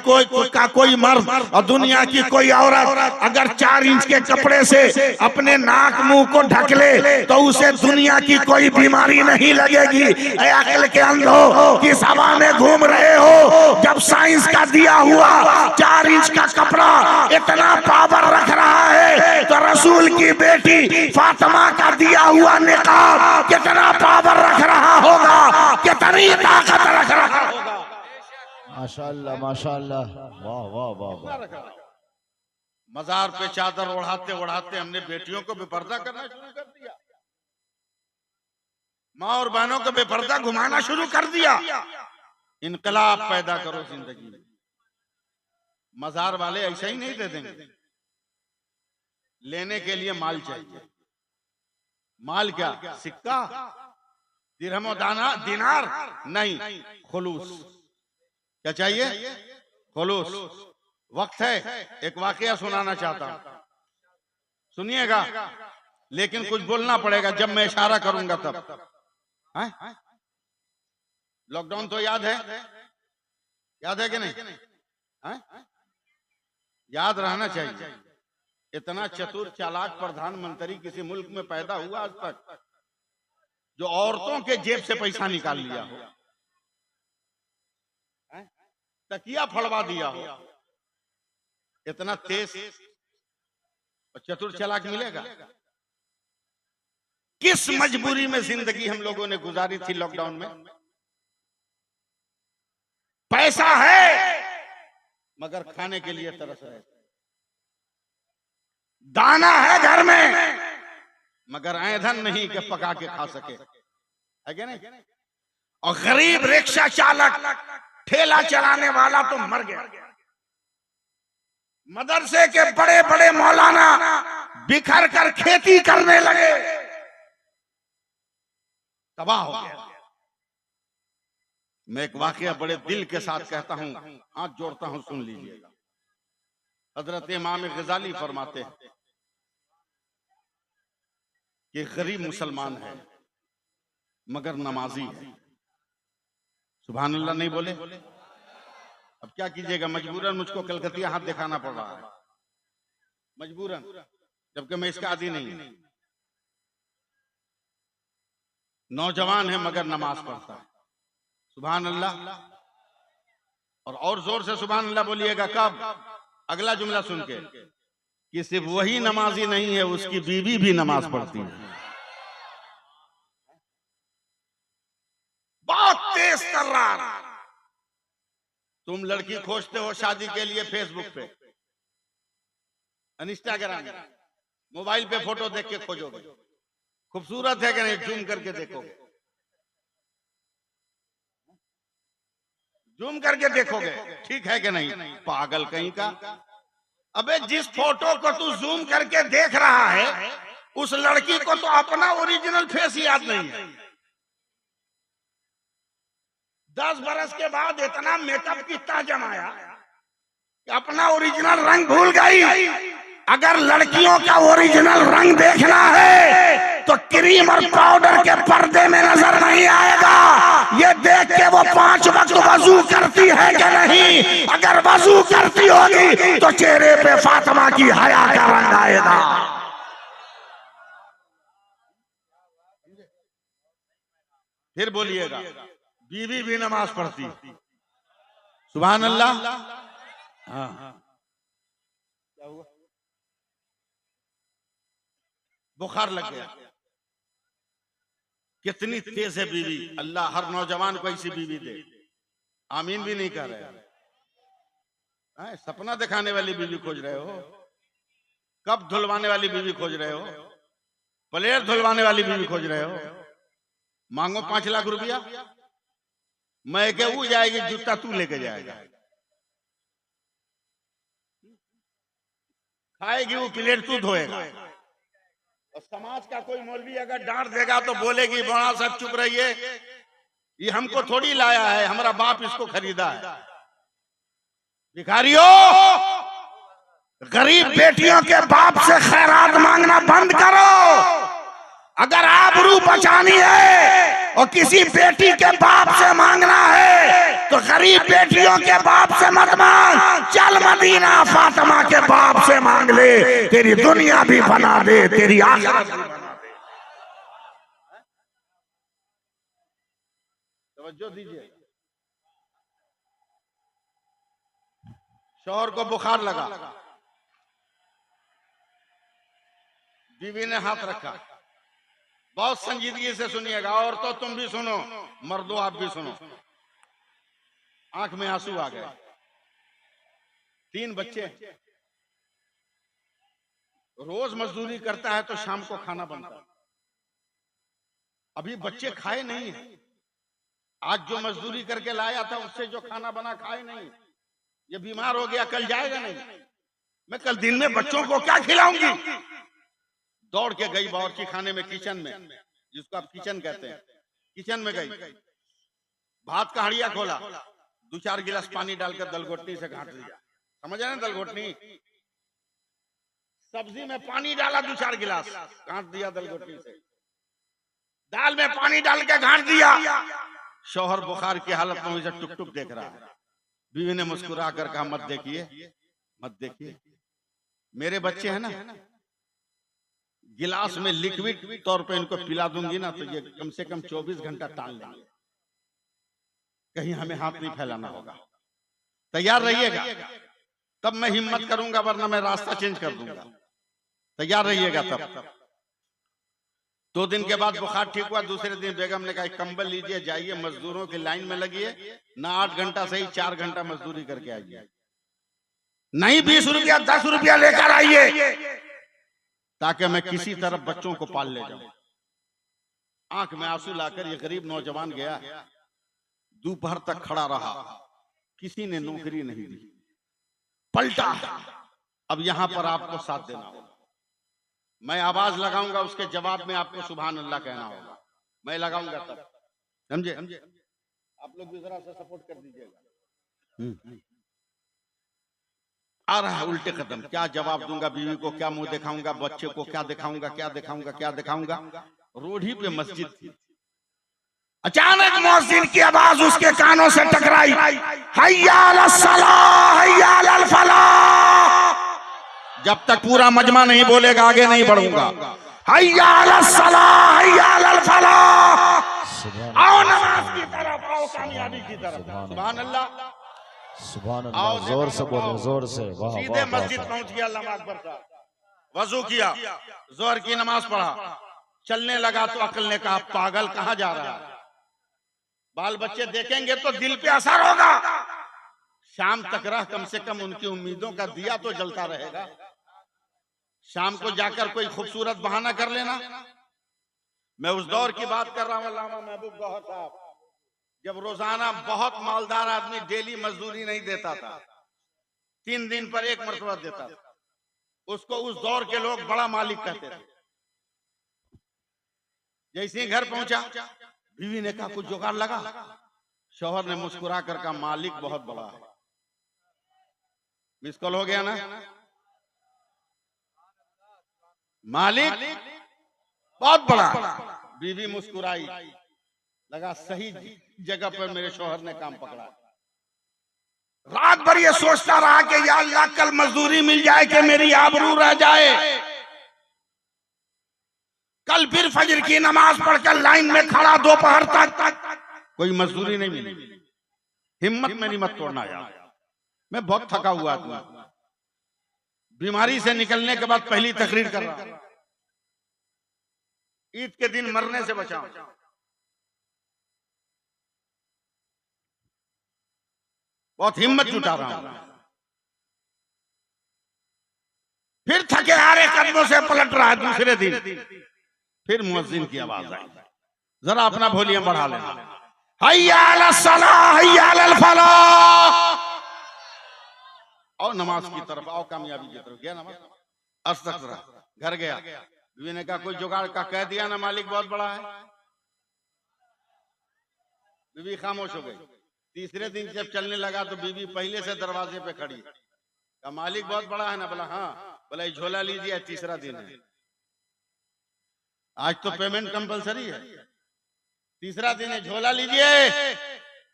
कोई मर्द और दुनिया की कोई औरत अगर 4 इंच के कपड़े से अपने नाक मुंह को ढक ले तो उसे दुनिया की कोई बीमारी नहीं लगेगी। अकल के अंधो किस हवा में घूम रहे हो, जब साइंस का दिया हुआ 4 इंच का कपड़ा इतना पावर रख रहा है तो रसूल की बेटी फातिमा का दिया हुआ निकाब कितना पावर रख रहा होगा, कितनी ताकत रख रहा होगा। माशाअल्लाह माशाअल्लाह, वाह वाह वाह वाह। मजार पे चादर ओढ़ाते ओढ़ाते हमने बेटियों को बेपर्दा करना शुरू कर दिया, माँ और बहनों को बेपर्दा घुमाना शुरू कर दिया। इनकलाब पैदा करो जिंदगी में। मजार वाले ऐसा ही नहीं दे देंगे, लेने के लिए माल चाहिए। माल क्या? सिक्का, दिरहम दिनार नहीं, खुलूस। क्या चाहिए? खुलूस। वक्त है, एक वाकया सुनाना चाहता हूं, सुनिएगा, लेकिन कुछ बोलना पड़ेगा जब मैं इशारा करूंगा तब। लॉकडाउन तो याद है कि नहीं? याद रहना चाहिए। इतना चतुर चालाक प्रधानमंत्री किसी मुल्क में पैदा हुआ आज तक जो औरतों के जेब से पैसा निकाल लिया हो, तकिया फड़वा दिया हो। इतना तेज और चतुर चालाक मिलेगा? किस मजबूरी में जिंदगी हम लोगों ने गुजारी थी लॉकडाउन में। पैसा है मगर खाने के लिए तरस रहे थे, दाना है घर में मगर ईंधन नहीं कि पका के खा सके, है क्या नहीं? और गरीब रिक्शा चालक, ठेला चलाने वाला तो मर गया। मदरसे के बड़े बड़े मौलाना बिखर कर खेती करने लगे, तबाह हो गया। मैं एक वाकया बड़े दिल के साथ कहता हूं, हाथ जोड़ता हूं, सुन लीजिएगा। हजरत इमाम गजाली फरमाते हैं कि गरीब मुसलमान है मगर नमाजी है। सुभान अल्लाह नहीं बोले? अब क्या कीजिएगा, मजबूरन मुझको कलकतिया हाथ दिखाना पड़ रहा है, मजबूरन, जबकि मैं इसका आदी नहीं। नौजवान है मगर नमाज पढ़ता है। सुभान अल्लाह। और जोर से सुभान अल्लाह बोलिएगा। कब? अगला जुमला सुन के कि सिर्फ वही नमाजी नहीं है, उसकी बीवी भी नमाज पढ़ती है। बहुत तेज तर्रार। तुम लड़की खोजते हो शादी के लिए फेसबुक पे, इंस्टाग्राम में, मोबाइल पे फोटो देख के खोजोगे, खूबसूरत है कि नहीं, जूम करके देखोगे, जूम करके देखोगे, ठीक है कि नहीं? पागल कहीं का। अबे जिस फोटो को तू जूम करके देख रहा है उस लड़की को तो अपना ओरिजिनल फेस याद नहीं है। 10 बरस के बाद इतना मेकअप कितना जमाया कि अपना ओरिजिनल रंग भूल गई। अगर लड़कियों का ओरिजिनल रंग देखना है तो क्रीम और पाउडर के पर्दे में नजर नहीं आएगा। ये देख के वो 5 वक्त वजू करती है कि नहीं। अगर वजू करती होगी तो चेहरे पे फातिमा की हया का रंग आएगा। फिर बोलिएगा, बीवी भी नमाज पढ़ती। सुभान अल्लाह। हाँ, क्या हुआ? बुखार लग गया। कितनी तेज है बीवी। अल्लाह हर नौजवान को ऐसी बीवी दे। आमीन भी नहीं कर रहे। सपना दिखाने वाली बीवी खोज रहे हो? कब धुलवाने वाली बीवी खोज रहे हो? प्लेयर धुलवाने वाली बीवी खोज रहे हो? मांगो 5 लाख रुपया, मैं के वो जाएगी, जूता तू लेके जाएगा, खाएगी वो प्लेट तू धोएगा। और समाज का कोई मौलवी अगर डांट देगा तो बोलेगी बड़ा सब चुप रहिए, ये हमको थोड़ी लाया है, हमारा बाप इसको खरीदा है। भिखारियों, गरीब बेटियों के बाप से खैरात मांगना बंद करो। अगर आबरू बचानी है और किसी बेटी के बाप से मांगना है तो गरीब बेटियों के बाप से मत मांग, चल मदीना फातिमा के बाप से मांग ले, तेरी दुनिया भी बना दे, तेरी आखिरत भी बना दे। तवज्जो दीजिए। शौहर को बुखार लगा, बीवी ने हाथ रखा। बहुत संजीदगी से सुनिएगा, और तो तुम भी सुनो, मर्दों आप भी सुनो। आंख में आंसू आ गए। 3 बच्चे, रोज मजदूरी करता है तो शाम को खाना बनता है। अभी बच्चे खाए नहीं है। आज जो मजदूरी करके लाया था उससे जो खाना बना खाए नहीं। ये बीमार हो गया, कल जाएगा नहीं। मैं कल दिन में बच्चों को क्या खिलाऊंगी। दौड़ के गई बावर्ची खाने में, किचन में, जिसको आप किचन कहते हैं, किचन में गई, भात का हड़िया खोला, 2-4 गिलास पानी डालकर दलघोटनी से घाट दिया। समझ रहे हैं दलघोटनी? सब्जी में पानी डाला, 2-4 गिलास घाट दिया दलघोटनी से। दाल में पानी डाल के घाट दिया। शौहर बुखार की हालत में उसे टुक टुक देख रहा है। बीवी ने मुस्कुरा कर कहा, मत देखिए, मत देखिए, मेरे बच्चे हैं ना, गिलास में लिक्विड तौर पे इनको पिला दूंगी ना तो ये कम से कम 24 घंटा टाल लेंगे। कहीं हमें हाथ नहीं फैलाना होगा। तैयार रहिएगा, तब मैं हिम्मत करूंगा, वरना मैं रास्ता चेंज कर दूंगा। तैयार रहिएगा तब। 2 दिन के बाद बुखार ठीक हुआ। दूसरे दिन बेगम ने कहा, कंबल लीजिए, जाइए मजदूरों की लाइन में लगिए, ना 8 घंटा सही 4 घंटा मजदूरी करके आइए। नहीं 20 रुपया 10 रुपया लेकर आइए, ताकि मैं किसी तरफ बच्चों को पाल ले जाऊं। आंख में आंसू लाकर ये गरीब नौजवान गया। दोपहर तक खड़ा रहा, किसी ने नौकरी नहीं दी। पलटा, अब यहां पर आपको साथ देना होगा। मैं आवाज लगाऊंगा, उसके जवाब में आपको सुभान अल्लाह कहना होगा। मैं लगाऊंगा तब, समझे? आप लोग भी जरा सा सपोर्ट कर दीजिएगा। आ रहा है उल्टे कदम, क्या जवाब दूंगा बीवी को, क्या मुंह दिखाऊंगा, बच्चे को क्या दिखाऊंगा, क्या दिखाऊंगा, क्या दिखाऊंगा। रोड ही पे मस्जिद थी। अचानक मुअज्जिन की आवाज उसके कानों से टकराई, हय्या अलस सलाह, हय्या अलल फलाह। जब तक पूरा मजमा नहीं बोलेगा आगे नहीं बढ़ूंगा। हय्या अलस सलाह, हय्या अलल फलाह। आओ नमाज की तरफ, आओ कामयाबी की तरफ। सुभान अल्लाह, सुभान अल्लाह। जोर से बोलो, जोर से। सीधे मस्जिद पहुंच गया, नमाज पढ़ा, वजू किया, जोहर की नमाज पढ़ा, चलने लगा तो अकल ने कहा, पागल कहां जा रहा है। बाल बच्चे देखेंगे तो दिल पे असर होगा। शाम तक रह, कम से कम उनकी उम्मीदों का दिया तो जलता रहेगा। शाम को जाकर कोई खूबसूरत बहाना कर लेना। मैं उस दौर की बात कर रहा हूं, अल्लामा महबूब गौहर साहब, जब रोजाना बहुत मालदार आदमी डेली मजदूरी नहीं देता था, 3 दिन पर 1 मरतबा देता था। उसको उस दौर के लोग बड़ा मालिक कहते थे। जैसे ही घर पहुंचा, बीवी ने कहा, कुछ जुगाड़ लगा। शौहर ने मुस्कुरा कर कहा, मालिक बहुत बड़ा है। मिस कॉल हो गया ना, मालिक बहुत बड़ा। बीवी मुस्कुराई, लगा सही जगह पर मेरे शौहर ने काम पकड़ा। रात भर ये सोचता रहा कि या अल्लाह कल मजदूरी मिल जाए कि मेरी आबरू रह जाए। कल फिर फजर की नमाज पढ़कर लाइन में खड़ा दोपहर तक, कोई मजदूरी नहीं मिली। हिम्मत मेरी मत तोड़ना यार, मैं बहुत थका हुआ आदमी, बीमारी से निकलने के बाद पहली तकरीर कर रहा हूं। ईद के दिन मरने से बचाओ। बहुत हिम्मत जुटा रहा हूं। फिर थके हारे कदमों से पलट रहा है। दूसरे दिन फिर मुअज्जिन की आवाज आई, जरा अपना वॉल्यूम बढ़ा लेना। हय्या अलस सलाह, हय्या अलल फलाह। आओ नमाज की तरफ, आओ कामयाबी की तरफ। गया नमाज, अस्तगफिरुल्लाह, घर गया। बीवी ने कहा, कोई जुगाड़ का कह दिया ना, मालिक बहुत बड़ा है। बीवी खामोश हो गई। तीसरे दिन जब चलने लगा तो बीवी पहले से दरवाजे पे खड़ी। का मालिक बहुत बड़ा है ना? बोला हाँ। बोला ये झोला लीजिए, तीसरा दिन है, आज तो पेमेंट कंपलसरी है, तीसरा दिन है, झोला लीजिए,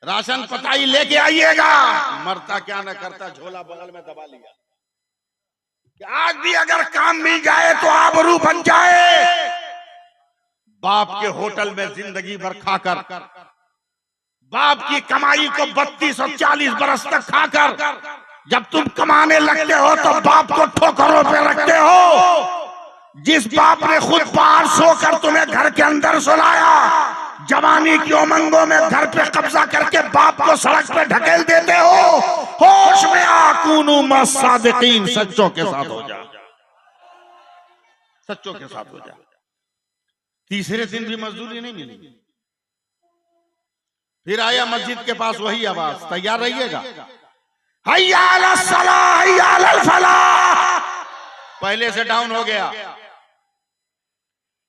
राशन पताई लेके आइएगा। मरता क्या न करता, झोला बगल में दबा लिया कि आज भी अगर काम मिल जाए तो आबरू बन जाए। बाप के होटल में जिंदगी भर खाकर, बाप की कमाई को 32 और 40 बरस तक खाकर जब तुम कमाने लगते हो तो बाप को ठोकरों पे रखते हो। जिस बाप ने खुद बाहर सोकर तुम्हें घर के अंदर सुलाया, जवानी की उमंगों में घर पे कब्जा करके बाप को सड़क पे ढकेल देते हो। होश में आकूनु मस्सादिकीन, सच्चों के साथ हो जा, सच्चों के साथ हो जा। तीसरे दिन भी मजदूरी नहीं मिली। फिर आया मस्जिद के पास वही आवाज, तैयार रहिएगा, हैया अला सलाह हैया अल फलाह। पहले से डाउन हो गया,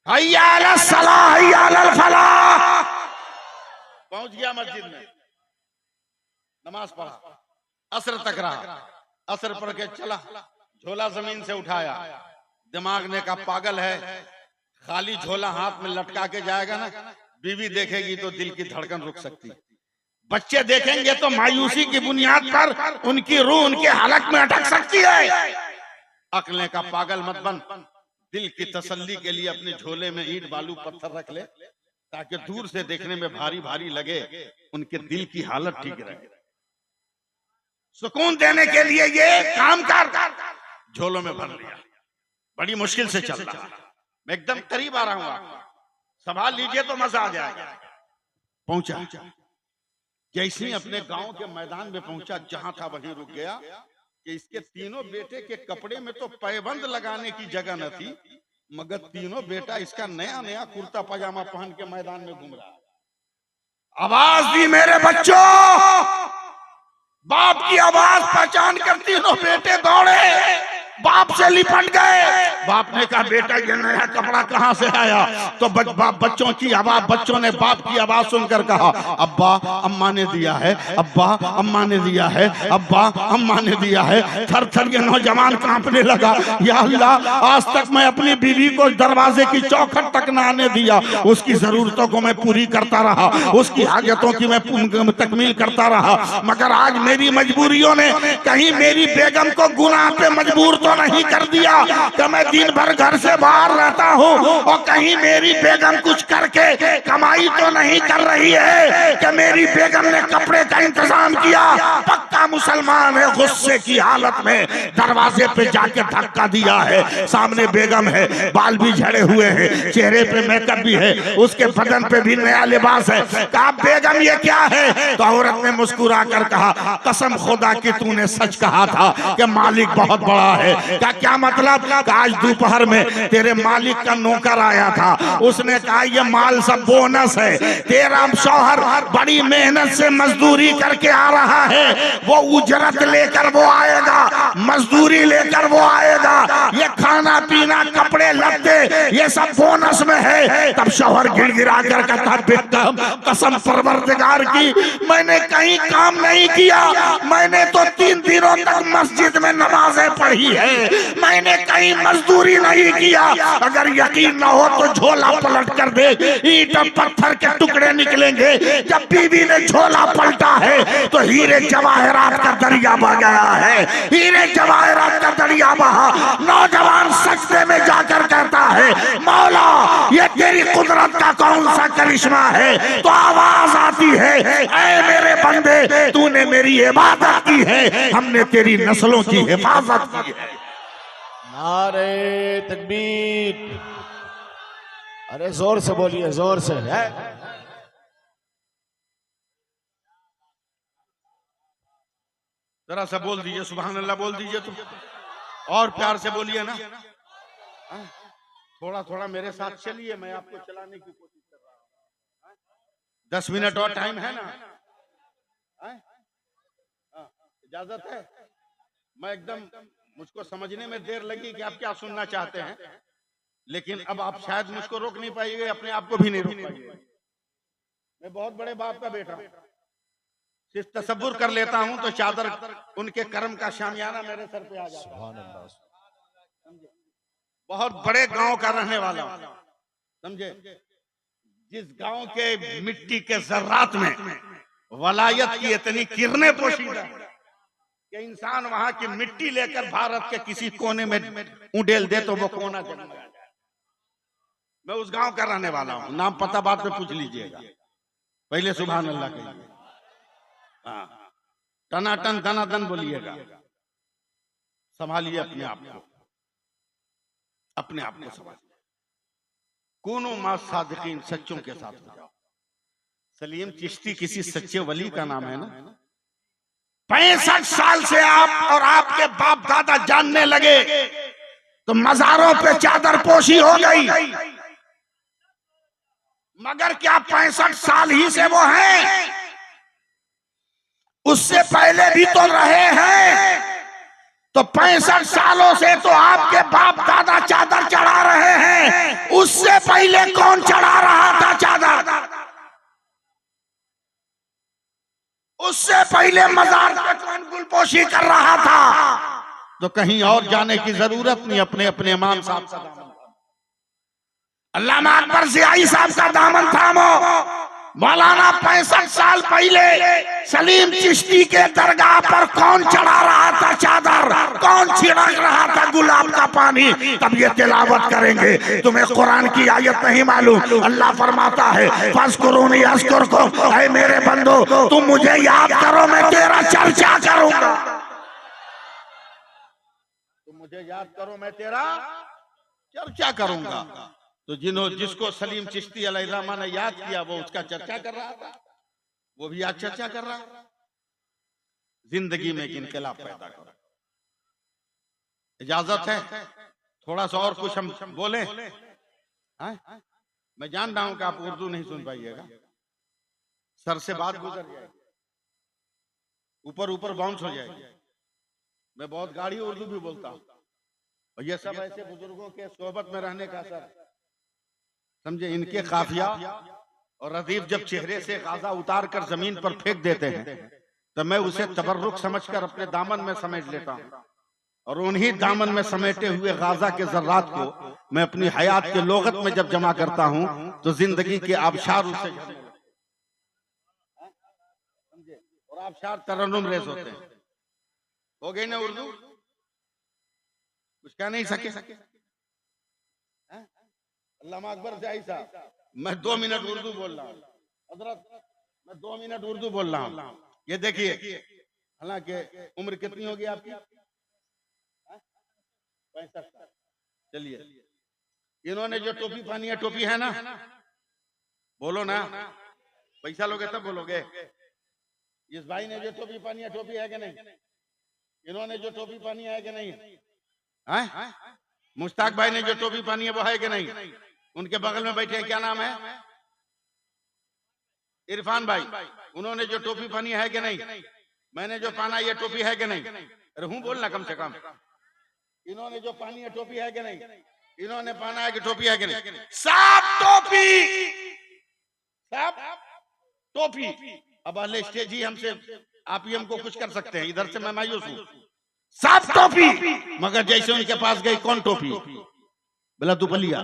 हैया अला सलाह हैया अल फलाह। पहुंच गया मस्जिद में, नमाज पढ़ा, असर तक रहा, असर पढ़ के चला, झोला जमीन से उठाया। दिमाग ने कहा पागल है, खाली झोला हाथ में लटका के जाएगा ना, बीवी देखेगी तो दिल की धड़कन रुक सकती, बच्चे देखेंगे तो मायूसी की बुनियाद पर उनकी रूह उनके हलक में अटक सकती है। अक्ल का पागल मत बन, दिल की तसल्ली के लिए अपने झोले में ईंट बालू पत्थर रख ले, ताकि दूर से देखने में भारी भारी लगे, उनके दिल की हालत ठीक रहे। सुकून देने के लिए ये काम कर, झोलों में भर लिया। बड़ी मुश्किल से चल रहा, मैं एकदम करीब आ रहा हूं, संभाल लीजिए तो मजा आ जाएगा। पहुंचा, जैसे ही अपने गांव के मैदान में पहुंचा, जहां था वहीं रुक गया कि इसके तीनों बेटे के कपड़े में तो पैबंद लगाने की जगह न थी, मगर तीनों बेटा इसका नया नया कुर्ता पजामा पहन के मैदान में घूम रहा। आवाज दी मेरे बच्चों, बाप की आवाज पहचान कर तीनों बेटे दौड़े, बाप से लिपट गए। बाप ने कहा बेटा ये नया कपड़ा कहां से आया? तो बच्चों की आवाज, बच्चों ने बाप की आवाज सुनकर कहा अब्बा अम्मा ने दिया है, अब्बा अम्मा ने दिया है, अब्बा अम्मा ने दिया है। थर थर ये नौजवान कांपने लगा, या अल्लाह, आज तक मैं अपनी बीवी को दरवाजे की चौखट तक न आने दिया, उसकी जरूरतों को मैं पूरी करता रहा, उसकी हाजतों की मैं तकमील करता रहा, मगर आज मेरी मजबूरियों ने कहीं मेरी बेगम को गुनाह पे मजबूर तो नहीं कर दिया कि मैं दिन भर घर से बाहर रहता हूँ, और कहीं मेरी बेगम कुछ करके कमाई तो नहीं कर रही है कि मेरी बेगम ने कपड़े का इंतजाम किया। पक्का मुसलमान है, गुस्से की हालत में दरवाजे पे जाके धक्का दिया है। सामने बेगम है, बाल भी झड़े हुए हैं, चेहरे पे मेकअप भी है, उसके बदन पे भी नया लिबास है। कहा बेगम ये क्या है? तो औरत ने मुस्कुरा कर कहा कसम खुदा की तूने सच कहा था कि मालिक बहुत बड़ा है। क्या मतलब? आज दोपहर में तेरे मालिक का नौकर आया था, उसने कहा ये माल सब बोनस है, तेरा शौहर बड़ी मेहनत से मजदूरी करके आ रहा है, वो उजरत लेकर वो आएगा, मजदूरी लेकर वो आएगा, ये खाना पीना कपड़े लत्ते ये सब बोनस में है। तब शौहर गिड़गिड़ा कर कहता बेटा कसम परवरदिगार की मैंने कहीं काम नहीं किया, मैंने तो 3 दिनों तक मस्जिद में नमाजें पढ़ी है, मैंने कहीं मजदूरी नहीं किया। अगर यकीन न हो तो झोला पलट कर दे, ईंट और पत्थर के टुकड़े निकलेंगे। जब बीवी ने झोला पलटा है तो हीरे जवाहरात का दरिया बह गया है, हीरे जवाहरात का दरिया बहा। नौजवान सजदे में जाकर कहता है मौला ये तेरी कुदरत का कौन सा करिश्मा है? तो आवाज आती है ऐ मेरे बंदे तूने मेरी इबादत की है, हमने तेरी नस्लों की हिफाजत की है। नारे तकबीर, अरे जोर से बोलिए, जोर से है। जरा सा बोल दीजिए सुभान अल्लाह, बोल दीजिए तो, और प्यार से बोलिए ना, थोड़ा थोड़ा मेरे साथ चलिए, मैं आपको चलाने की कोशिश कर रहा हूँ। 10 मिनट और टाइम है ना? इजाजत है? मैं एकदम, मुझको समझने में देर लगी कि आप क्या सुनना चाहते हैं, लेकिन अब आप शायद मुझको रोक नहीं पाएंगे, अपने आप को भी नहीं रोक पाएंगे। मैं बहुत बड़े बाप का बेटा हूं, सिर्फ तसव्वुर कर लेता हूं तो चादर उनके कर्म का शामियाना मेरे सर पे आ जाता है। सुभान अल्लाह। बहुत बड़े गांव का रहने वाला हूं, समझे। जिस गांव के मिट्टी के जर्रात में वलायत की इतनी किरणें पोशीदा कि इंसान वहां की मिट्टी लेकर भारत के किसी कोने में उंडेल दे तो वो कोना जन्म जाए। मैं उस गांव का रहने वाला हूं, नाम पता बाद में पूछ लीजिएगा, पहले सुभान अल्लाह कहिए। हाँ, टनाटन दनादन बोलिएगा। संभालिए अपने आप को, अपने आप को संभालिए। कूनो मा सादिकीन, सच्चों के साथ हो जाओ। सलीम चिश्ती किसी सच्चे वली का नाम है ना। 65 साल से आप और आपके बाप दादा जानने लगे तो मजारों पे चादर पोशी हो गई, मगर क्या 65 साल ही से वो हैं? उससे पहले भी तो रहे हैं। तो 65 सालों से तो आपके बाप दादा चादर चढ़ा रहे हैं, उससे पहले कौन चढ़ा रहा था चादर? उससे पहले मजार पे कौन गुलपोशी कर रहा था? तो कहीं और जाने की जरूरत नहीं, अपने अपने इमाम साहब का दामन। अल्लामा अकबर ज़ियाई साहब का दामन थामो। मौलाना 65 साल पहले सलीम चिश्ती के दरगाह पर कौन चढ़ा रहा था चादर? कौन छिड़क रहा था गुलाब का पानी? तब ये तिलावत करेंगे। तुम्हें कुरान की आयत नहीं मालूम? अल्लाह फरमाता है फज़कुरूनी अज़कुरकुम, ऐ मेरे बंदो तुम मुझे याद करो, मैं तेरा चर्चा करूंगा। तुम मुझे याद करो, मैं तेरा चर्चा करूंगा। तो जिसको सलीम चिश्ती अलैहिर्रहमा ने याद किया वो उसका चर्चा कर रहा था, वो भी आज चर्चा कर रहा है। जिंदगी में इनकलाब पैदा करो। इजाजत है थोड़ा सा और कुछ हम बोले? मैं जान रहा हूं कि आप उर्दू नहीं सुन पाइएगा, सर से बात गुजर जाएगी, ऊपर ऊपर बाउंस हो जाएगी। मैं बहुत गाढ़ी उर्दू भी बोलता हूँ, और ये सब ऐसे बुजुर्गों के सोहबत में रहने का असर, समझे। इनके काफिया और रदीफ जब चेहरे से गाजा उतार कर जमीन पर फेंक देते हैं तो मैं उसे तबर्रुक समझकर अपने दामन में समेट लेता हूं, और उन्हीं दामन में समेटे हुए गाजा के जर्रात को मैं अपनी हयात के लोगत में जब जमा करता हूं तो जिंदगी के आबशार उससे समझे, और आबशार तरन्नुम रेज होते हैं। हो गई ना उर्दू? कुछ कह नहीं सके? अल्लामा अकबर ज़ियाई साहब, मैं 2 मिनट उर्दू बोल रहा हूँ हजरत, मैं 2 मिनट उर्दू बोल रहा हूँ। ये देखिए, हालांकि उम्र कितनी होगी आपकी? 65 साल। चलिए, इन्होंने जो टोपी पहनी है, टोपी है ना? बोलो ना, पैसा लोगे तब बोलोगे। इस भाई ने जो टोपी पहनी है, टोपी है कि नहीं? इन्होंने जो टोपी पहनी है कि नहीं? मुश्ताक भाई ने जो टोपी पहनी है वो है कि नहीं? उनके बगल में बैठे हैं, क्या नाम है? इरफान भाई, उन्होंने जो टोपी पहनी है कि नहीं? मैंने जो पहना ये टोपी है कि नहीं? अरे हूँ बोलना कम से कम। इन्होंने जो पहनी है टोपी है कि नहीं? इन्होंने पहना है कि टोपी है कि नहीं? सब टोपी, सब टोपी। अब अगले स्टेज ही हमसे, आप ही हमको कुछ कर सकते हैं, इधर से मैं मायूस हूँ। सब टोपी, मगर जैसे उनके पास गई कौन टोपी? बोला दुपलिया।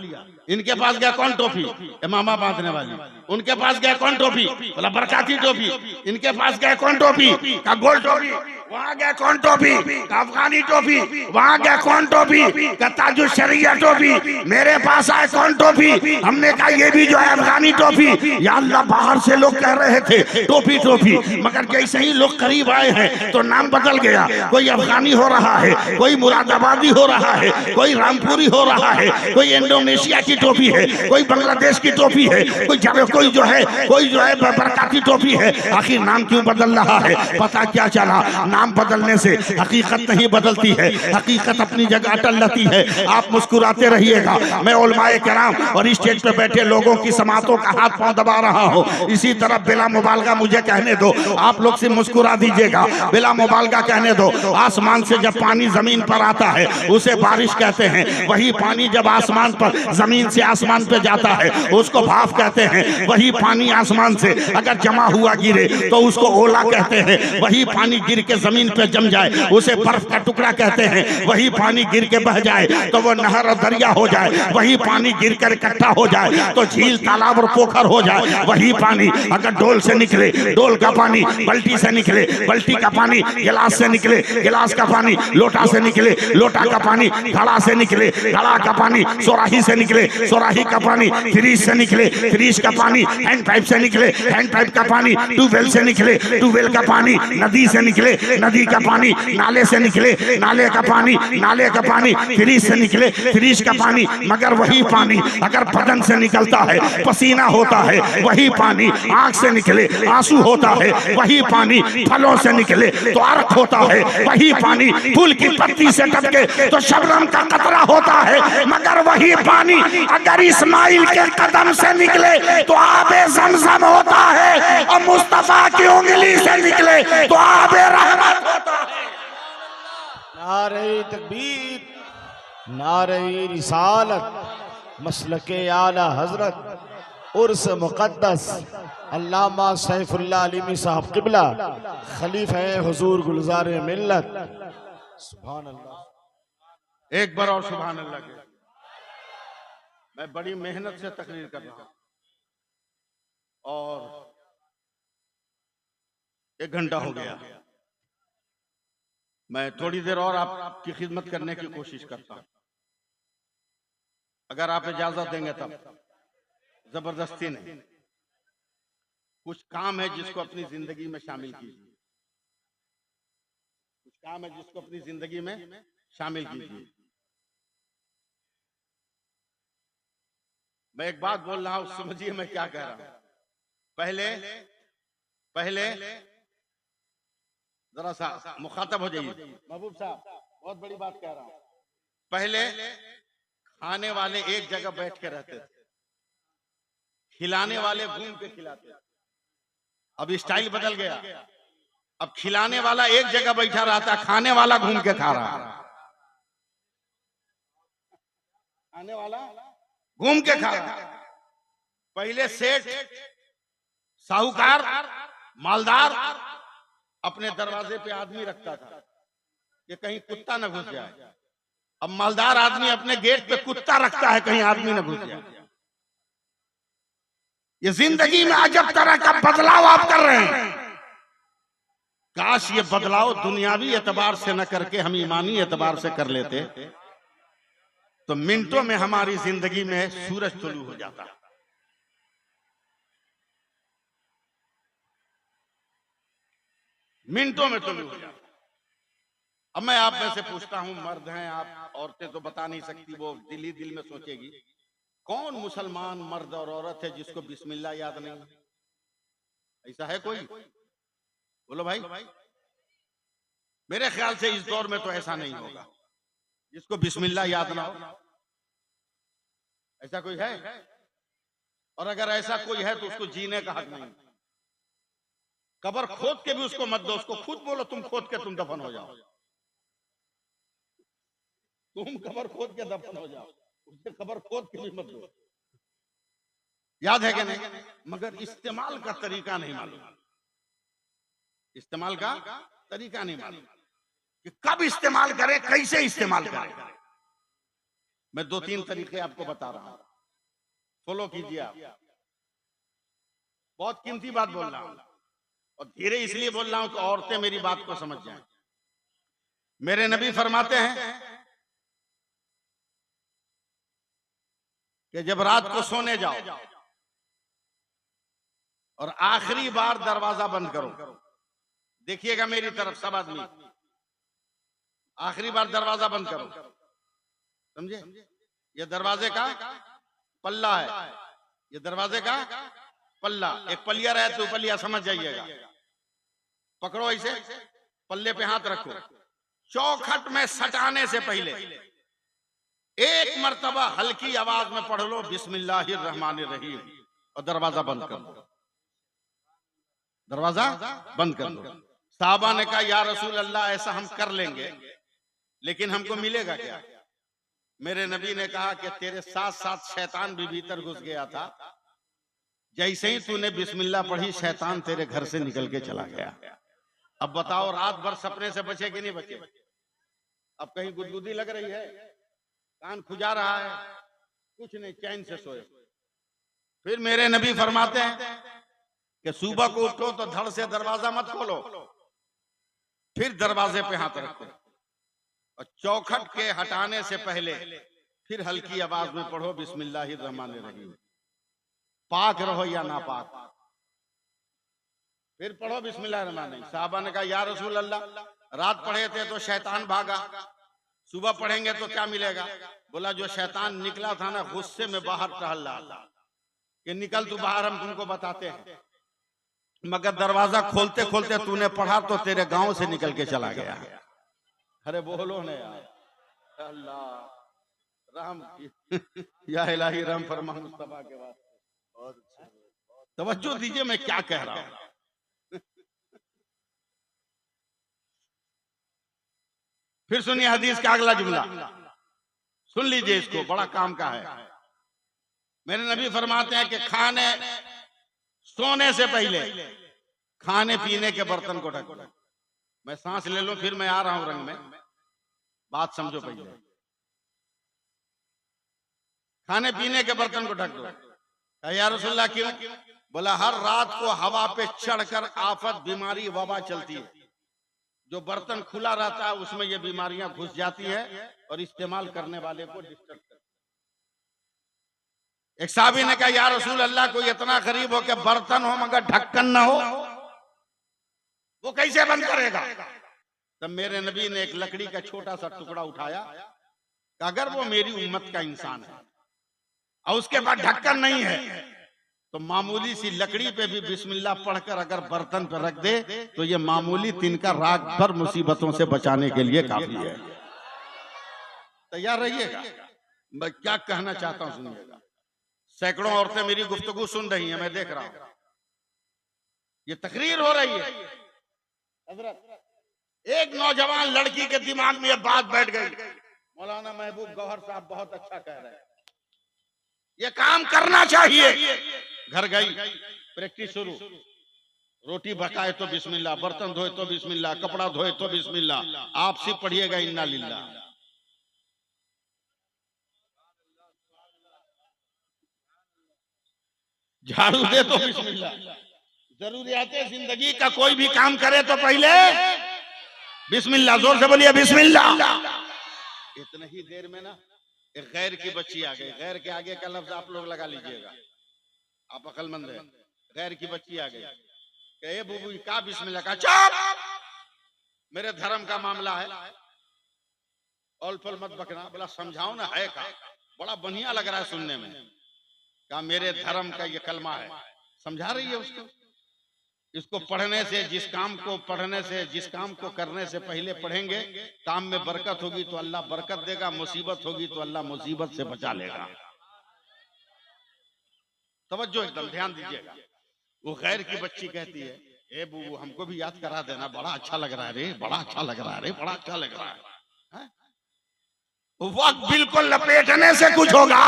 इनके पास गया कौन टोपी? इमामा बांधने वाली। उनके पास गया कौन टोपी? बोला बरकाती टोपी। इनके पास गया कौन टोपी? का गोल टोपी। वहां गया कौन टोपी? का अफगानी टोपी। वहां गया कौन टोपी? का ताजुश शरिया टोपी। मेरे पास आए कौन टोपी? हमने कहा ये भी जो है अफगानी टोपी। या अल्लाह, बाहर से लोग कह रहे थे टोपी टोपी, मगर जैसे ही लोग करीब आए हैं तो नाम बदल गया। कोई अफगानी हो रहा है, कोई मुरादाबादी हो रहा है, कोई रामपुरी हो रहा है, कोई इंडोनेशिया की टोपी है, कोई बांग्लादेश की टोपी है, कोई जो है बरकाती टोपी है। आखिर नाम क्यों बदल रहा है? पता क्या चला? नाम बदलने से हकीकत नहीं बदलती है, हकीकत अपनी जगह अटल रहती है। आप मुस्कुराते रहिएगा। मैं उलमाए किराम और स्टेज पे बैठे लोगों की समातों का हाथ पांव दबा रहा हूँ। इसी तरह बिला मुबालगा मुझे कहने दो, आप लोग से मुस्कुरा दीजिएगा। बिला मुबालगा कहने दो। आसमान से जब पानी जमीन पर आता है उसे बारिश कहते हैं। वही पानी जब आसमान पर जमीन से आसमान पे जाता है उसको भाप कहते हैं। वही पानी आसमान से अगर जमा हुआ गिरे तो उसको ओला कहते हैं। वही पानी गिर के जमीन पे जम जाए उसे बर्फ का टुकड़ा कहते हैं। वही पानी गिर के बह जाए तो वो नहर और दरिया हो जाए। वही पानी गिर कर इकट्ठा हो जाए तो झील तालाब और पोखर हो जाए। वही पानी अगर डोल से निकले, डोल का पानी बल्टी से निकले, बल्टी का पानी गिलास से निकले, गिलास का पानी लोटा से निकले, लोटा का पानी घड़ा से निकले, घड़ा का पानी सोराही से निकले, सोराही का पानी फ्रिज से निकले, फ्रिज का पानी हैंड पाइप से निकले, हैंड पाइप का पानी ट्यूबवेल से निकले, ट्यूबवेल का पानी नदी से निकले, नदी का पानी नाले से निकले, नाले का पानी, नाले का पानी फ्रिज से निकले, फ्रिज का पानी। मगर वही पानी अगर बदन से निकलता है, पसीना होता है, वही पानी आंख से निकले, आंसू होता है, वही पानी फलों से निकले तो अर्क होता है, वही पानी फूल की पत्ती से टपके तो शबनम का कतरा होता है। मगर वही पानी अगर इस्माइल के कदम से निकले तो आबे ज़मज़म होता है, और मुस्तफा की उंगली से निकले तो आबे रहमत होता है। नारे तकबीर, नारे रिसालत, मसलके आला हजरत उर्स मुक़द्दस अल्लामा सैफुल्लाह अलीमी साहब क़िबला खलीफा हुजूर गुलजार मिल्लत। सुभान अल्लाह। एक बार और सुभान अल्लाह के। मैं बड़ी मेहनत से तकरीर कर रहा हूं और 1 घंटा हो गया। मैं थोड़ी देर और आपकी खिदमत करने की कोशिश करता हूं, अगर आप इजाजत देंगे तब। जबरदस्ती नहीं। कुछ काम है जिसको अपनी जिंदगी में शामिल कीजिए, कुछ काम है जिसको अपनी जिंदगी में शामिल कीजिए। मैं एक बात बोल रहा हूं, समझिए मैं क्या कह रहा हूं। पहले जरा सा मुखातब हो जाइए। महबूब साहब, बहुत बड़ी बात कह रहा हूं। पहले खाने वाले एक जगह बैठ के रहते थे, खिलाने वाले घूम के खिलाते थे। अब स्टाइल बदल गया। अब खिलाने वाला एक जगह बैठा रहता, खाने वाला घूम के खा रहा है। खाने वाला घूम के खा रहा है। पहले सेठ, साहूकार, मालदार अपने दरवाजे पे आदमी रखता था कि कहीं कुत्ता न घुस जाए। अब मालदार आदमी अपने गेट पे कुत्ता रखता है कहीं आदमी न घुस जाए। ये जिंदगी में अजब तरह का बदलाव आप कर रहे हैं। काश ये बदलाव दुनियावी एतबार से न करके हम ईमानी एतबार से कर लेते तो मिनटों में हमारी जिंदगी में सूरज तुलू हो जाता। मिनटों में तुलू हो जाता। अब मैं आप में से पूछता हूं, मर्द हैं आप, औरतें तो बता नहीं सकती, वो दिल ही दिल में सोचेगी। कौन मुसलमान मर्द और औरत है जिसको बिस्मिल्लाह याद नहीं? ऐसा है कोई? बोलो भाई। मेरे ख्याल से इस दौर में तो ऐसा नहीं होगा जिसको बिस्मिल्लाह याद ना हो। ऐसा कोई है? और अगर ऐसा कोई है तो उसको जीने का हक नहीं। कब्र खोद के भी उसको मत दो, उसको खुद बोलो तुम खोद के तुम दफन हो जाओ। तुम कब्र खोद के दफन हो जाओ, उससे कब्र खोद के भी मत दो। याद है कि नहीं? मगर इस्तेमाल का तरीका नहीं मालूम। इस्तेमाल का तरीका नहीं मालूम कि कब इस्तेमाल करें, कैसे इस्तेमाल करें। मैं 2-3 तरीके आपको बता रहा हूं, फॉलो कीजिए आप। बहुत कीमती बात बोल रहा हूं और धीरे इसलिए बोल रहा हूं कि औरतें मेरी बात को समझ जाएं। मेरे नबी फरमाते हैं कि जब रात को सोने जाओ और आखिरी बार दरवाजा बंद करो, देखिएगा मेरी तरफ सब आदमी, आखिरी बार दरवाजा बंद करो, समझे? ये दरवाजे का पल्ला है, ये दरवाजे का पल्ला। एक पलिया रहे तो पलिया समझ जाइएगा, पकड़ो ऐसे, पल्ले पे हाथ रखो, चौखट में सटाने से पहले एक मर्तबा हल्की आवाज में पढ़ लो बिस्मिल्लाहिर्रहमानिर्रहीम और दरवाजा बंद कर दो। दरवाजा बंद कर दो। साहबा ने कहा या रसूल अल्लाह ऐसा हम कर लेंगे, लेकिन हमको मिलेगा क्या? मेरे नबी ने कहा कि तेरे साथ साथ शैतान भी भीतर घुस गया था, जैसे ही तूने बिस्मिल्लाह पढ़ी शैतान तेरे घर से निकल के चला गया। अब बताओ रात भर सपने से बचे कि नहीं बचे? अब कहीं गुदगुदी लग रही है, कान खुजा रहा है, कुछ नहीं, चैन से सोए। फिर मेरे नबी फरमाते हैं कि सुबह को उठो तो धड़ से दरवाजा मत खोलो, फिर दरवाजे पे हाथ रखो और चौखट के हटाने से पहले फिर हल्की आवाज में पढ़ो बिस्मिल्लाहिर्रहमानिर्रहीम। पाक रहो या नापाक, फिर पढ़ो बिस्मिल्लाहिर्रहमानिर्रहीम। साहबा ने कहा या रसूल अल्लाह रात पढ़े थे तो शैतान भागा, सुबह पढ़ेंगे तो क्या मिलेगा? बोला जो शैतान निकला था ना गुस्से में बाहर टहल रहा था कि निकल तू बाहर, हम तुमको बताते हैं, मगर दरवाजा खोलते खोलते तूने पढ़ा तो तेरे गांव से निकल के चला गया। अरे बोलो ने यार, अल्लाह रहम या इलाही रहम फरमा मुस्तफा के वास्ते। तवज्जो दीजिए मैं क्या कह रहा हूं। फिर सुनिए हदीस का अगला जुमला, सुन लीजिए इसको, बड़ा काम का है। मेरे नबी फरमाते हैं कि खाने सोने से पहले खाने पीने के बर्तन को ढक दो। मैं सांस ले लूं फिर मैं आ रहा हूं रंग में, बात समझो पहले। खाने पीने के बर्तन को ढक दो। या रसूलल्लाह क्यों? बोला हर रात को हवा पे चढ़कर आफत बीमारी वबा चलती है, जो बर्तन खुला रहता है उसमें ये बीमारियां घुस जाती है और इस्तेमाल करने वाले को डिस्टर्ब करती है। एक साहबी ने कहा या रसूल अल्लाह कोई इतना गरीब हो कि बर्तन हो मगर ढक्कन ना हो, वो कैसे बंद करेगा? तब मेरे नबी ने एक लकड़ी का छोटा सा टुकड़ा उठाया, अगर वो मेरी उम्मत का इंसान है और उसके बाद ढक्कन नहीं है तो मामूली सी लकड़ी पे भी बिस्मिल्लाह पढ़कर अगर बर्तन पे रख दे तो ये मामूली तिनका रात भर मुसीबतों से बचाने के लिए काफी है। तैयार रहिएगा, मैं क्या कहना चाहता हूं सुनिएगा। सैकड़ों औरतें मेरी गुफ्तगू सुन रही हैं, मैं देख रहा हूं, ये तकरीर हो रही है। एक नौजवान लड़की के दिमाग में ये बात बैठ गई, मौलाना महबूब गौहर साहब बहुत अच्छा कह रहे हैं, ये काम करना चाहिए। घर गई, प्रैक्टिस शुरू, रोटी पकाए तो बिस्मिल्लाह, बर्तन धोए तो बिस्मिल्लाह, कपड़ा धोए तो बिस्मिल्लाह। आप सिर्फ पढ़िएगा इन्ना लिल्लाह। झाड़ू दे तो बिस्मिल्लाह। जरूरियात जिंदगी का कोई भी काम करे तो पहले बिस्मिल्लाह, जोर से बोलिए बिस्मिल्लाह। इतने ही देर में ना एक गैर की बच्ची आ गई। गैर के आगे का लफ्ज आप लोग लगा लीजिएगा, आप अकलमंद हैं। गैर की बच्ची आ गई, कहे बुबू का बिस्मिल्लाह का, चुप, मेरे धर्म का मामला है, औल-फल मत बकना। बोला समझाओ ना, है का बड़ा बढ़िया लग रहा है सुनने में, कहा मेरे धर्म का ये कलमा है। समझा रही है उसको। इसको पढ़ने से, जिस काम को पढ़ने से, जिस काम को करने से पहले पढ़ेंगे, काम में बरकत होगी तो अल्लाह बरकत देगा, मुसीबत होगी तो अल्लाह मुसीबत से बचा लेगा। तवज्जो एकदम ध्यान दीजिएगा। वो गैर की बच्ची कहती है, ए बूबू हमको भी याद करा देना, बड़ा अच्छा लग रहा है रे, बड़ा अच्छा लग रहा है रे, बड़ा अच्छा लग रहा है। वक्त बिल्कुल लपेटने से कुछ होगा,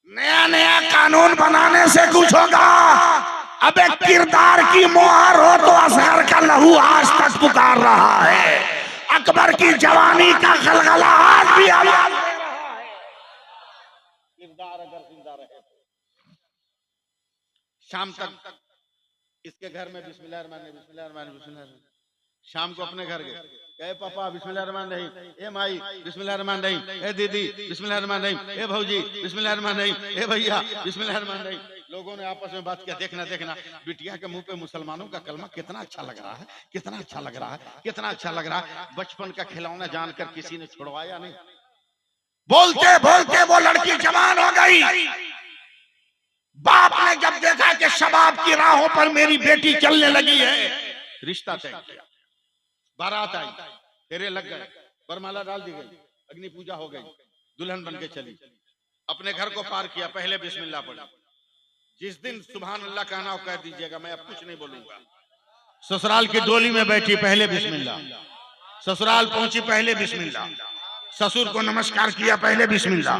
नया नया कानून बनाने से कुछ होगा। अब एक किरदार की मोहर हो तो असगर का लहू आज तक पुकार रहा है, अकबर की जवानी का गलगला आज भी आवाज दे रहा है। किरदार अगर जिंदा रहे तो शाम तक इसके घर में बिस्मिल्लाह। शाम को अपने घर गए, कहे पापा बिस्मिल्लाहिर्रहमानिर्रहीम, ए माई बिस्मिल्लाहिर्रहमानिर्रहीम, ए दीदी बिस्मिल्लाहिर्रहमानिर्रहीम, ए भौजी बिस्मिल्लाहिर्रहमानिर्रहीम, ए भैया बिस्मिल्लाहिर्रहमानिर्रहीम। लोगों ने आपस में बात किया, देखना देखना बिटिया के मुंह पे मुसलमानों का कलमा कितना अच्छा लग रहा है, कितना अच्छा लग रहा है, कितना अच्छा लग रहा है। बचपन का खिलौना जानकर किसी ने छुड़वाया नहीं। बोलते बोलते वो लड़की जवान हो गई। बाप ने जब देखा कि शबाब की राहों पर मेरी बेटी चलने लगी है रिश्ता तय किया, बारात आई, फेरे लग गए, बरमाला डाल दी गई, अग्नि पूजा हो गई, दुल्हन बन के चली, अपने घर को पार किया, पहले बिस्मिल्लाह पढ़ी। जिस दिन सुभान अल्लाह कहना हो कह दीजिएगा, मैं अब कुछ नहीं बोलूंगा। ससुराल की डोली में बैठी, पहले बिस्मिल्लाह, ससुराल पहुंची, पहले बिस्मिल्लाह, ससुर को नमस्कार किया, पहले बिस्मिल्लाह,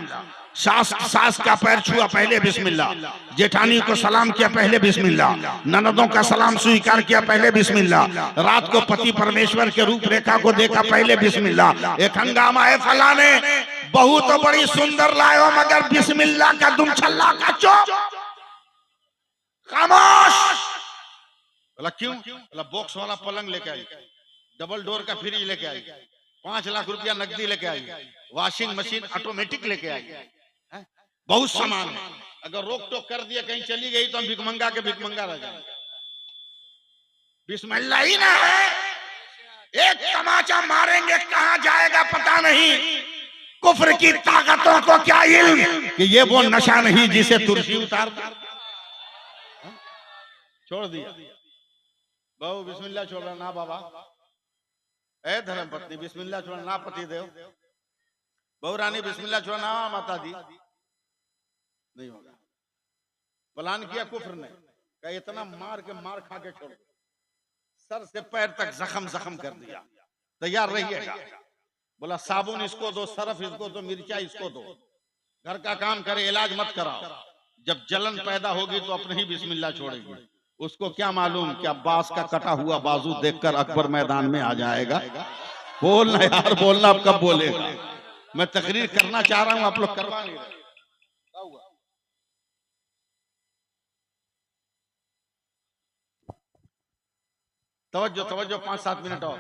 सास का पैर छुआ, पहले बिस्मिल्लाह, जेठानी को सलाम किया, पहले बिस्मिल्लाह, ननदों का सलाम स्वीकार किया, पहले बिस्मिल्लाह, रात को पति परमेश्वर के रूपरेखा को देखा, पहले बिस्मिल्लाह। एक हंगामा है, फलाने बहू तो बड़ी सुंदर लायो, मगर बिस्मिल्लाह का दुम छल्ला का चुप, खामोश। बोला क्यों? बोला बॉक्स वाला पलंग लेके आई, डबल डोर का फ्रिज लेके आई, 5 लाख रुपया नकदी लेके आई, वॉशिंग मशीन ऑटोमेटिक लेके आई, बहुत सामान है। अगर रोक टोक कर दिया, कहीं चली गई तो हम भिकमंगा के भिकमंगा रह जाएंगे। बिस्मिल्लाह ही ना है, एक तमाचा मारेंगे, कहां जाएगा पता नहीं। कुफ्र की ताकतों को क्या इल्म कि ये वो नशा नहीं जिसे तुलसी उतार छोड़ दिया। बहू बिस्मिल्लाह छोड़ रहा ना बाबा, ए धर्म पत्नी बिस्मिल्लाह छोड़ ना, पति देव, बहू रानी बिस्मिल्लाह छोड़ ना, माता दी, नहीं होगा। प्लान किया कुफ्र ने, का इतना मार खा के छोड़, सर से पैर तक जख्म जख्म कर दिया, तैयार रहिएगा। बोला साबुन इसको दो, सरफ इसको दो, मिर्चा इसको दो, घर का काम करे, इलाज मत कराओ। जब जलन पैदा होगी तो अपने ही बिस्मिल्लाह छोड़ेगी। उसको क्या मालूम कि अब्बास का कटा हुआ बाजू देखकर अकबर मैदान में आ जाएगा। बोलना यार, बोलना, अब कब बोलेगा? मैं तकरीर करना चाह रहा हूं, आप लोग करवा नहीं रहे। तवज्जो तवज्जो, 5-7 मिनट और,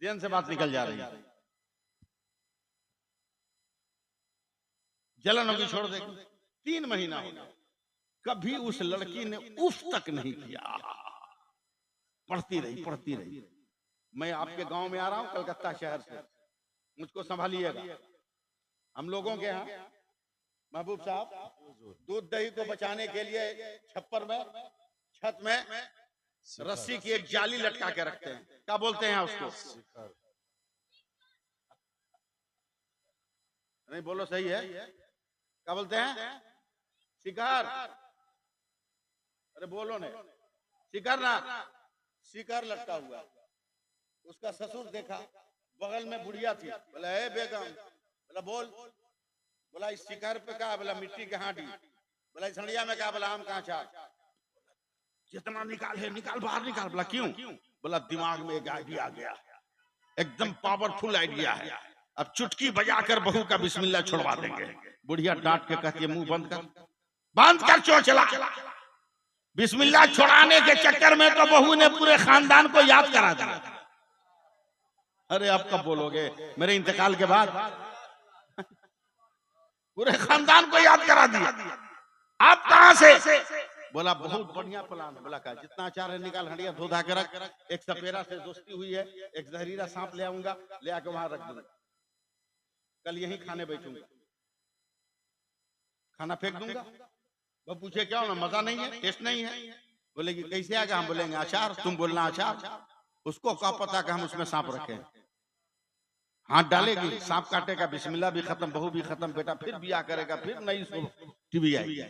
ध्यान से बात निकल जा रही है। जलन होगी, छोड़ दे। 3 महीना हो गया, कभी उस लड़की ने उफ तक नहीं किया, पढ़ती रही। मैं आपके गांव में आ रहा हूं, कलकत्ता शहर से, मुझको संभालिएगा। हम लोगों के यहाँ महबूब साहब दूध दही को बचाने के लिए छप्पर में, छत में रस्सी की एक जाली लटका के रखते हैं, क्या बोलते हैं उसको? नहीं बोलो, सही है, क्या बोलते हैं? शिकार। अरे बोलो ने, शिकार ना, शिकार लटका हुआ। उसका ससुर देखा, बगल में बुढ़िया थी, बोला ए बेगम, बोला बोल, बोला इस शिकार पे कहा, बोला मिट्टी के हांडी, बोला इस हंडिया में कहा, बोला आम कहाँ चार, जितना निकाल है निकाल, बाहर निकाल। बोला क्यों? बोला दिमाग में एक आइडिया आ गया, एकदम पावरफुल आइडिया है, अब चुटकी बजाकर बहू का बिस्मिल्लाह छुड़वा देंगे। बुढ़िया डांट के कहती है मुंह बंद कर चोचला। बिस्मिल्लाह छुड़ाने के चक्कर में तो बहू ने पूरे खानदान को याद करा दिया। अरे आप कब बोलोगे? मेरे इंतकाल के बाद पूरे खानदान को याद करा दिया। आप कहां से? बोला बहुत बढ़िया प्लान। बोला का जितना अचार है निकाल, हंडिया धो धा के रख, एक सपेरा से दोस्ती हुई है, एक जहरीला सांप ले आऊंगा, ले आके वहां रख दूंगा, कल यहीं खाने बैठूंगा, खाना फेंक दूंगा। वो पूछे क्या होना, मजा नहीं है, टेस्ट नहीं है? बोलेगी कैसे आएगा? हम बोलेंगे अचार, तुम बोलना अचार। उसको क्या पता कि हम उसमें सांप रखे। हाथ डालेगी, सांप काटेगा, बिस्मिल्लाह भी खत्म, बहू भी खत्म, बेटा फिर बिया करेगा, फिर नई टीवी आएगी।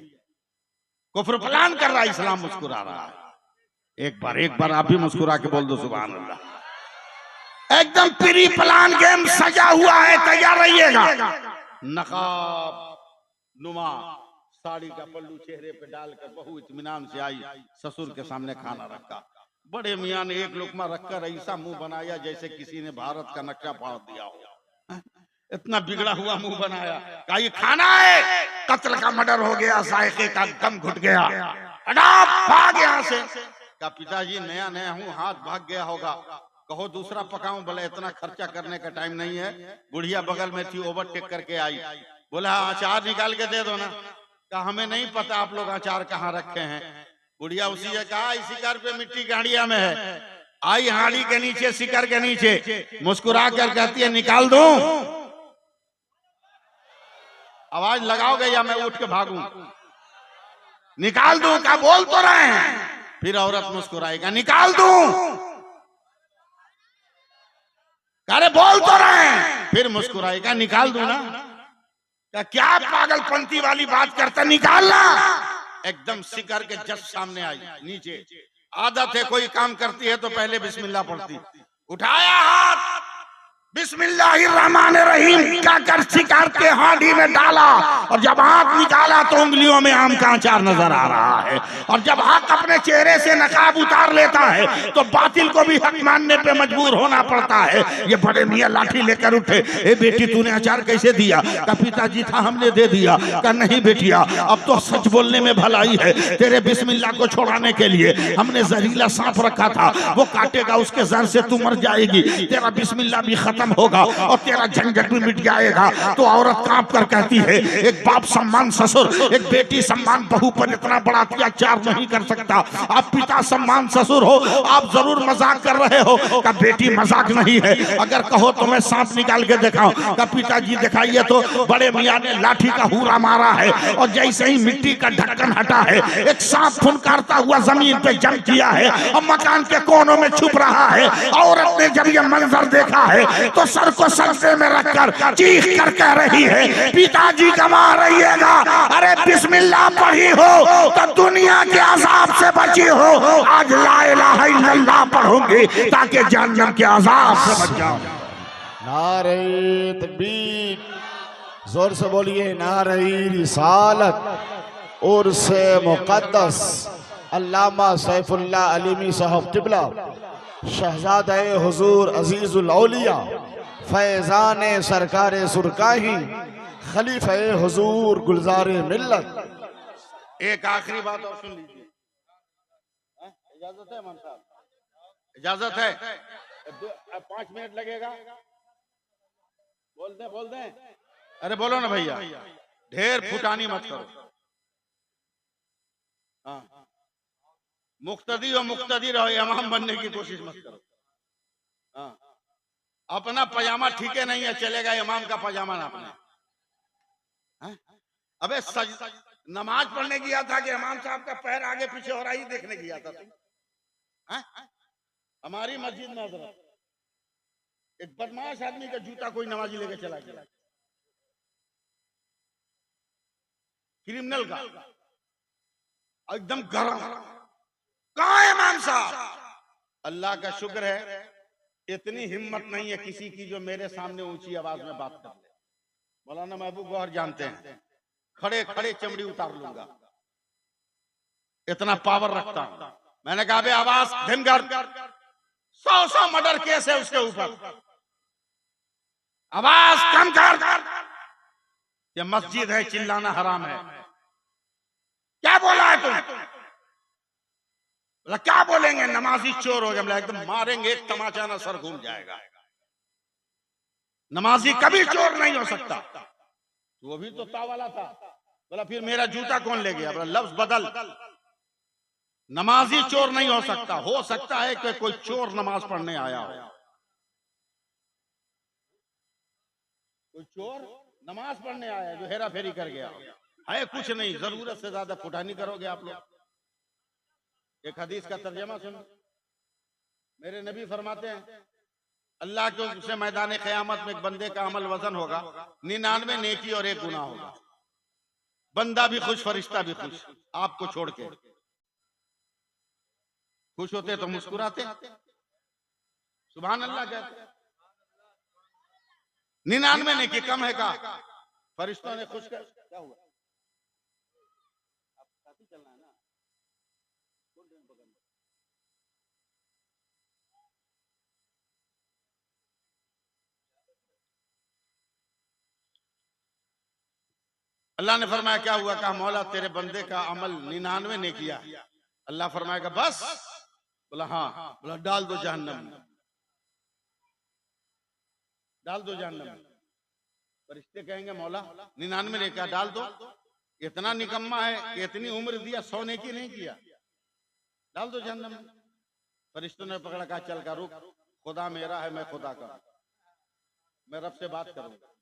कुफ्र प्लान कर रहा है, इस्लाम मुस्कुरा रहा है। एक बार आप भी मुस्कुरा के बोल दो सुभान अल्लाह। एकदम प्री प्लान गेम सजा हुआ है, तैयार रहिएगा। नकाब नुमा साड़ी का पल्लू चेहरे पे डालकर बहू इत्मीनान से आई, ससुर के सामने खाना रखा। बड़े मियाँ ने एक लुकमा रखकर ऐसा मुंह बनाया जैसे किसी ने भारत का नक्शा फाड़ दिया हो। इतना बिगड़ा हुआ मुंह बनाया, कहा ये खाना है, कत्ल का मर्डर हो गया, जायके का दम घुट गया, भाग यहाँ से। कहा पिताजी नया नया हूँ, हाथ भाग गया होगा, कहो दूसरा पकाऊं। बोला इतना खर्चा करने का टाइम नहीं है। बुढ़िया बगल में थी, ओवरटेक करके आई, बोला अचार निकाल के दे दो ना। कहा हमें नहीं पता आप लोग अचार कहाँ रखे हैं। बुढ़िया उसी ने कहा इसी शिकार पे मिट्टी की हांडिया में है। आई हांडी के नीचे, शिकार के नीचे, मुस्कुरा कर कहती है निकाल दूं? आवाज लगाओगे या मैं उठ के भागूं? निकाल दूं? क्या बोल तो रहे हैं? फिर औरत मुस्कुराएगा, निकाल दूं? अरे बोल तो रहे हैं। फिर मुस्कुराएगा, निकाल दूं ना? क्या पागलपंती वाली बात करता, निकालना। एकदम सिकर के जस्ट सामने आई नीचे। आदत है कोई काम करती है तो पहले बिस्मिल्लाह पढ़ती। उठाया हाथ, बिस्मिल्लाहिर्रहमानिर्रहीम कहकर शिकार के हांडी में डाला, और जब हाथ निकाला तो उंगलियों में आम का अचार नजर आ रहा है। और जब हक अपने चेहरे से नकाब उतार लेता है तो बातिल को भी हक मानने पे मजबूर होना पड़ता है। ये बड़े मियां लाठी लेकर उठे, ए बेटी तूने अचार कैसे दिया? का पिताजी था, हमने दे दिया। का नहीं बेटिया, अब तो सच बोलने में भलाई है। तेरे बिस्मिल्लाह को छुड़ाने के लिए हमने जहरीला सांप रखा था, वो काटेगा, उसके जहर से तू मर जाएगी। तेरा बिस्मिल्लाह भी खत्म होगा और तेरा झंझट भी मिट जाएगा। तो औरत कांप कर कहती है, एक बाप सम्मान ससुर, एक बेटी सम्मान बहू पर इतना बड़ा अत्याचार नहीं कर सकता। आप पिता सम्मान ससुर हो, आप जरूर मजाक कर रहे हो। का बेटी मजाक नहीं है, अगर कहो तो मैं सांप निकाल के दिखाऊं। का पिताजी दिखाइए। तो बड़े मियां ने लाठी का हूरा मारा है, और जैसे ही मिट्टी का ढक्कन हटा है, एक सांप फुनकारता हुआ जमीन पे जम किया है और मकान के कोनों में छुप रहा है। औरत ने जब यह मंजर देखा है तो सर को सरसे में रखकर चीख कर कह रही है, पिताजी कमा रहिएगा। अरे बिस्मिल्लाह पढ़ी हो तो दुनिया के अजाब से बची हो। आज ला इलाहा इल्लल्लाह पढ़ूंगी ताकि जहन्नम के अजाब से बच जाओ। नारे तकबीर, जोर से बोलिए नारे रिसालत। और से मुक़द्दस अल्लामा सैफुल्लाह अलीमी साहब क़िबला, शहजादा हुजूर अजीजुल औलिया फैजान सरकार सुरकाही, खलीफा हुजूर गुलजार मिल्लत। एक आखिरी बात और सुन लीजिए। इजाजत है मान साहब? इजाजत है? 5 मिनट लगेगा। बोल दें। अरे बोलो ना भैया, ढेर फुटानी मत करो। हाँ, मुक्तदी और मुक्तदी रहो, इमाम बनने की कोशिश मत करो। हाँ, अपना पजामा ठीक है नहीं है, चलेगा इमाम का पजामा ना अपना। अबे नमाज पढ़ने गया था कि इमाम साहब का पैर आगे पीछे हो रहा ही देखने गया था तुम? हमारी मस्जिद में हजरत एक बदमाश आदमी का जूता कोई नमाजी लेके चला गया, क्रिमिनल का, एकदम गरम। कहाँ है इमाम साहब? अल्लाह का शुक्र है इतनी हिम्मत नहीं है किसी की जो मेरे सामने ऊंची आवाज में बात कर ले। मौलाना महबूब गौहर जानते हैं, खड़े खड़े चमड़ी उतार लूंगा, इतना पावर रखता हूं। मैंने कहा बे आवाज धीम कर, 100 मर्डर केस है उसके ऊपर, आवाज कम कर। ये मस्जिद है, चिल्लाना हराम है। क्या बोला है तुम? क्या बोलेंगे? नमाजी चोर हो गया। एकदम मारेंगे एक तमाचा ना सर घूम जाएगा। नमाजी कभी चोर नहीं हो सकता। वो भी तो तावाला था। बोला फिर मेरा जूता कौन ले गया? बोला लफ्ज बदल, नमाजी चोर नहीं हो सकता। हो सकता है कि कोई चोर नमाज पढ़ने आया हो। कोई चोर नमाज पढ़ने आया जो हेरा फेरी कर गया है, कुछ नहीं। जरूरत से ज्यादा फुटानी करोगे आप लोग। एक हदीस का तर्जमा सुनो। मेरे नबी फरमाते हैं अल्लाह के हुक्म से मैदान क़यामत में एक बंदे का अमल वजन होगा, 99 नेकी और 1 गुनाह होगा। बंदा भी खुश, फरिश्ता भी खुश। आपको छोड़ के खुश होते तो मुस्कुराते, सुभान अल्लाह कहते। 99 नेकी कम है का? फरिश्तों ने खुश कर, क्या हुआ? अब साथी चलना है ना। अल्लाह ने फरमाया क्या हुआ? कहा मौला तेरे बंदे का अमल 99 ने किया। अल्लाह फरमाएगा बस? बोला हाँ। बोला डाल दो जहन्नम में, डाल दो जहन्नम में। फरिश्ते कहेंगे मौला 99 ने क्या डाल दो? इतना निकम्मा है कि इतनी उम्र दिया, 100 नेकी नहीं किया, डाल दो जहन्नम में। फरिश्तों ने पकड़ा, कहा चल का रुक, खुदा मेरा है, मैं खुदा का, मैं रब से बात करूंगा।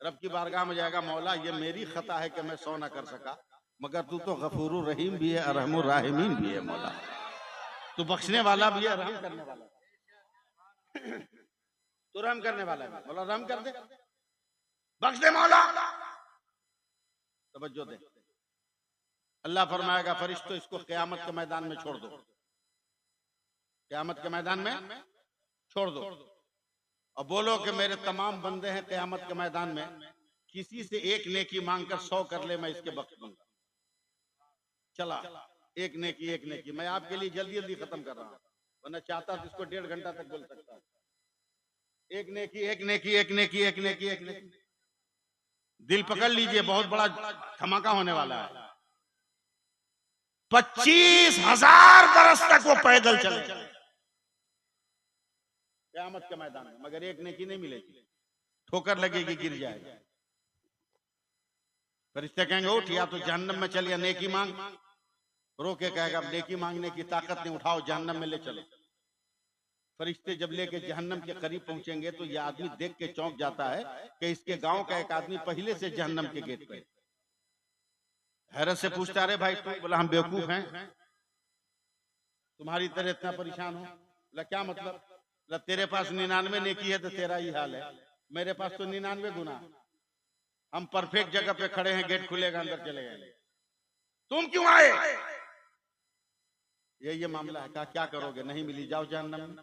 रब की बारगाह में जाएगा, मौला ये मेरी खता है कि मैं 100 ना कर सका, मगर तू तो गफूरुर रहीम भी है, अरहमुर राहिमीन भी है मौला। तू बख्शने वाला भी है, रहम करने वाला तू रहम करने वाला है। बोला रहम कर दे, बख्श दे मौला। तवज्जो दे, अल्लाह फरमाएगा फरिश्तों इसको क़यामत के मैदान में छोड़ दो, क़यामत के मैदान में छोड़ दो और बोलो कि मेरे तमाम बंदे हैं क़यामत के मैदान में, किसी से एक नेकी मांगकर 100 कर ले, मैं इसके बख्श दूंगा। चला एक नेकी मैं आपके लिए जल्दी जल्दी खत्म कर रहा हूं, वरना चाहता तो इसको 1.5 घंटा तक बोल सकता हूं। एक नेकी, दिल पकड़ लीजिए, बहुत बड़ा धमाका होने वाला है। 25,000 बरस तक वो पैदल चले क़यामत के मैदान में, मगर एक नेकी नहीं मिलेगी, ठोकर लगेगी, गिर जाएगा। फरिश्ते कहेंगे उठ, या तो जहन्नम में चल या नेकी मांग। रोके कहेगा अब नेकी मांगने की ताकत नहीं, उठाओ जहन्नम में ले चलो। फरिश्ते जब लेके जहन्नम के करीब पहुंचेंगे तो यह आदमी देख के चौंक जाता है कि इसके गांव का एक आदमी पहले से जहन्नम के गेट पे। हैरत से पूछता है, अरे भाई तू? बोला हम बेवकूफ हैं, तुम्हारी तरह इतना परेशान हो। बोला क्या मतलब? बोला तेरे पास 99 नेकी है तो तेरा ही हाल है, मेरे पास तो 99 गुना। हम परफेक्ट जगह पे खड़े हैं, गेट खुलेगा, अंदर चले गए, तुम क्यों आए? ये मामला है। कहा क्या करोगे? नहीं मिली, जाओ जहन्नम में।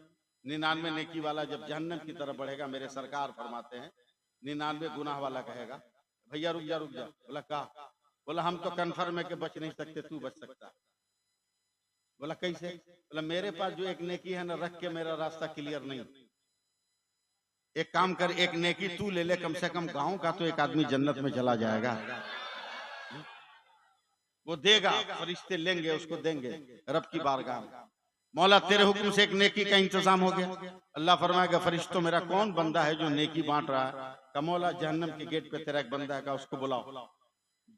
99 नेकी वाला जब जहन्नम की तरफ बढ़ेगा, मेरे सरकार फरमाते हैं 99 गुनाह वाला कहेगा भैया रुक जा। बोला कहा? बोला हम तो कन्फर्म है कि बच नहीं सकते, तू बच सकता। बोला कैसे? बोला मेरे पास जो एक नेकी है ना, रख के मेरा रास्ता क्लियर नहीं। एक काम कर, एक नेकी तू ले ले, कम से कम गांव का तो एक आदमी जन्नत में चला जाएगा। वो देगा, फरिश्ते लेंगे, उसको देंगे रब की बारगाह में। मौला तेरे हुक्म से एक नेकी का इंतजाम हो गया। अल्लाह फरमाएगा फरिश्तों मेरा कौन बंदा है जो नेकी बांट रहा है? का मौला जहन्नम के गेट पे तेरा एक बंदा है, का उसको बुलाओ।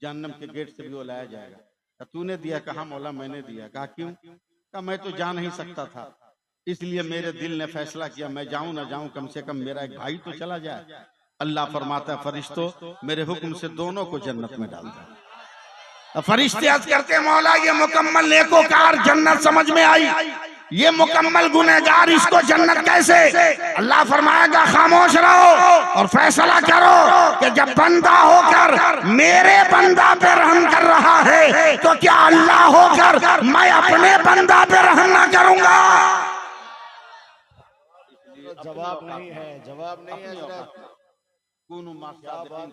जहन्नम के गेट से भी वो लाया जाएगा। तूने दिया? कहा मौला मैंने दिया। कहा क्यों? कहा मैं तो जा नहीं सकता था, इसलिए मेरे दिल ने फैसला किया मैं जाऊं ना जाऊं, कम से कम मेरा एक भाई तो चला जाए। अल्लाह फरमाता है फरिश्तों मेरे हुक्म से दोनों को जन्नत में डाल दो। फरिश्ते अर्ज करते हैं मौला ये मुकम्मल नेकोकार जन्नत समझ में आई, ये मुकम्मल गुनहगार इसको जन्नत कैसे? अल्लाह फरमाएगा खामोश रहो और फैसला करो कि जब बंदा होकर मेरे बंदा पे रहम कर रहा है तो क्या अल्लाह होकर मैं अपने बंदा पे रहम ना करूंगा? जवाब नहीं है।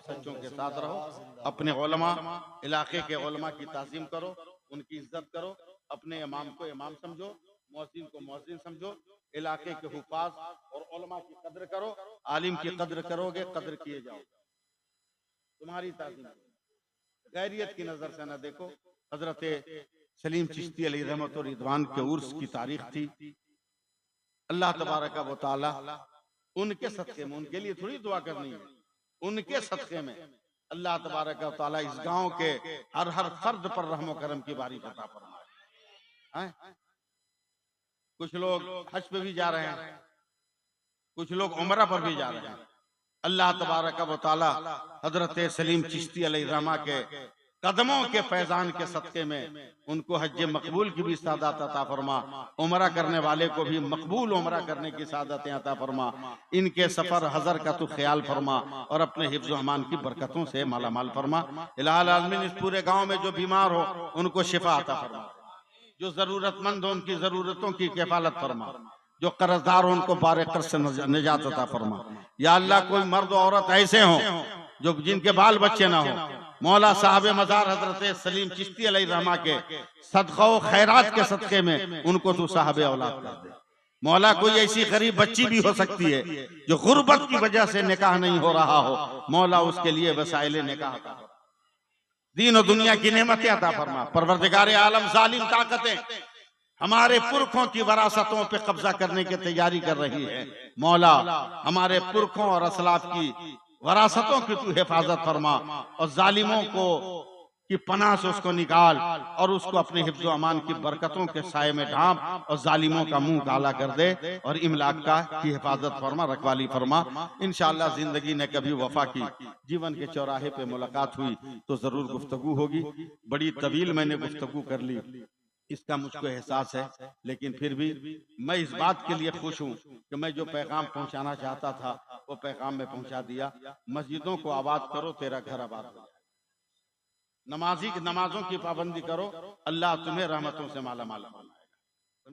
सच्चों के साथ रहो, अपने उलमा इलाके के उलमा की ताज़ीम करो, उनकी इज्जत करो, अपने इमाम को इमाम समझो, मौज़िन को मौज़िन समझो, इलाके के हुफ़ाज़ और उलमा की कद्र करो। आलिम की कद्र करोगे, कद्र किए जाओ, तुम्हारी ताज़ीम। गैरियत की नजर से न देखो। हजरत सलीम चिश्ती अलैहि रहमत और रिदवान के उर्स की तारीख थी। अल्लाह तबारक व तआला उनके सदक़े में, उनके लिए थोड़ी दुआ करनी है, उनके सदक़े में अल्लाह तबारक व तआला इस गांव के हर फर्द पर रहमो करम की बारिश अता फरमाए। कुछ लोग हज पे भी जा रहे हैं, कुछ लोग उमरा पर भी जा रहे हैं। अल्लाह तबारक व तआला हजरत सलीम चिश्ती अलैहि रहमा के कदमों के फैजान के सदक़े में उनको हज मकबूल की भी सादत अता फरमा, उमरा करने वाले को भी मकबूल उमरा करने की सादतें अता फरमा। इनके सफर हजर का तो ख्याल फरमा और अपने हिफ्ज़ अमान की बरकतों से माला माल फरमा। इलाहुल आलमीन इस पूरे गांव में जो बीमार हो उनको शिफा अता फरमा, जो जरूरतमंद हो उनकी जरूरतों की किफालत फरमा, जो कर्जदार हो उनको बारे कर्ज से निजात अता फरमा। या अल्लाह कोई मर्द औरत ऐसे हो जो जिनके बाल बच्चे ना हो, मौला साहब मज़ार हजरत सलीम चिश्ती अलैहि रहमा के सदक़ा व खैरात के सदक़े में उनको तू साहब औलाद कर दे। मौला कोई ऐसी गरीब बच्ची भी हो सकती है जो गुर्बत की वजह से निकाह नहीं हो रहा हो, मौला उसके लिए वसाइले निकाह का दीन और दुनिया की नेमतें अता फरमा। परवरदिगार आलम जालिम ताकतें हमारे पुरखों की वरासतों पे कब्जा करने की तैयारी कर रही है। मौला हमारे पुरखों और असलाफ की वरासतों की तू हिफाजत फरमा और जालिमों को की पनाह से उसको निकाल और उसको अपने हिफ्ज़ अमान की बरकतों के साए में ढांप और जालिमों का मुंह काला कर दे और इमलाक का की हिफाजत फरमा, रखवाली फरमा। इंशाअल्लाह जिंदगी ने कभी वफा की, जीवन के चौराहे पे मुलाकात हुई तो जरूर गुफ्तगू होगी। बड़ी तवील मैंने गुफ्तगू कर ली, इसका मुझको एहसास है, लेकिन फिर भी मैं इस बात के लिए खुश हूँ कि मैं जो पैगाम पहुंचाना चाहता था वो पैगाम में पहुंचा दिया। मस्जिदों को आबाद करो, तेरा घर आबाद हो जाए। नमाजी की नमाजों की पाबंदी करो, अल्लाह तुम्हें रहमतों से माला माल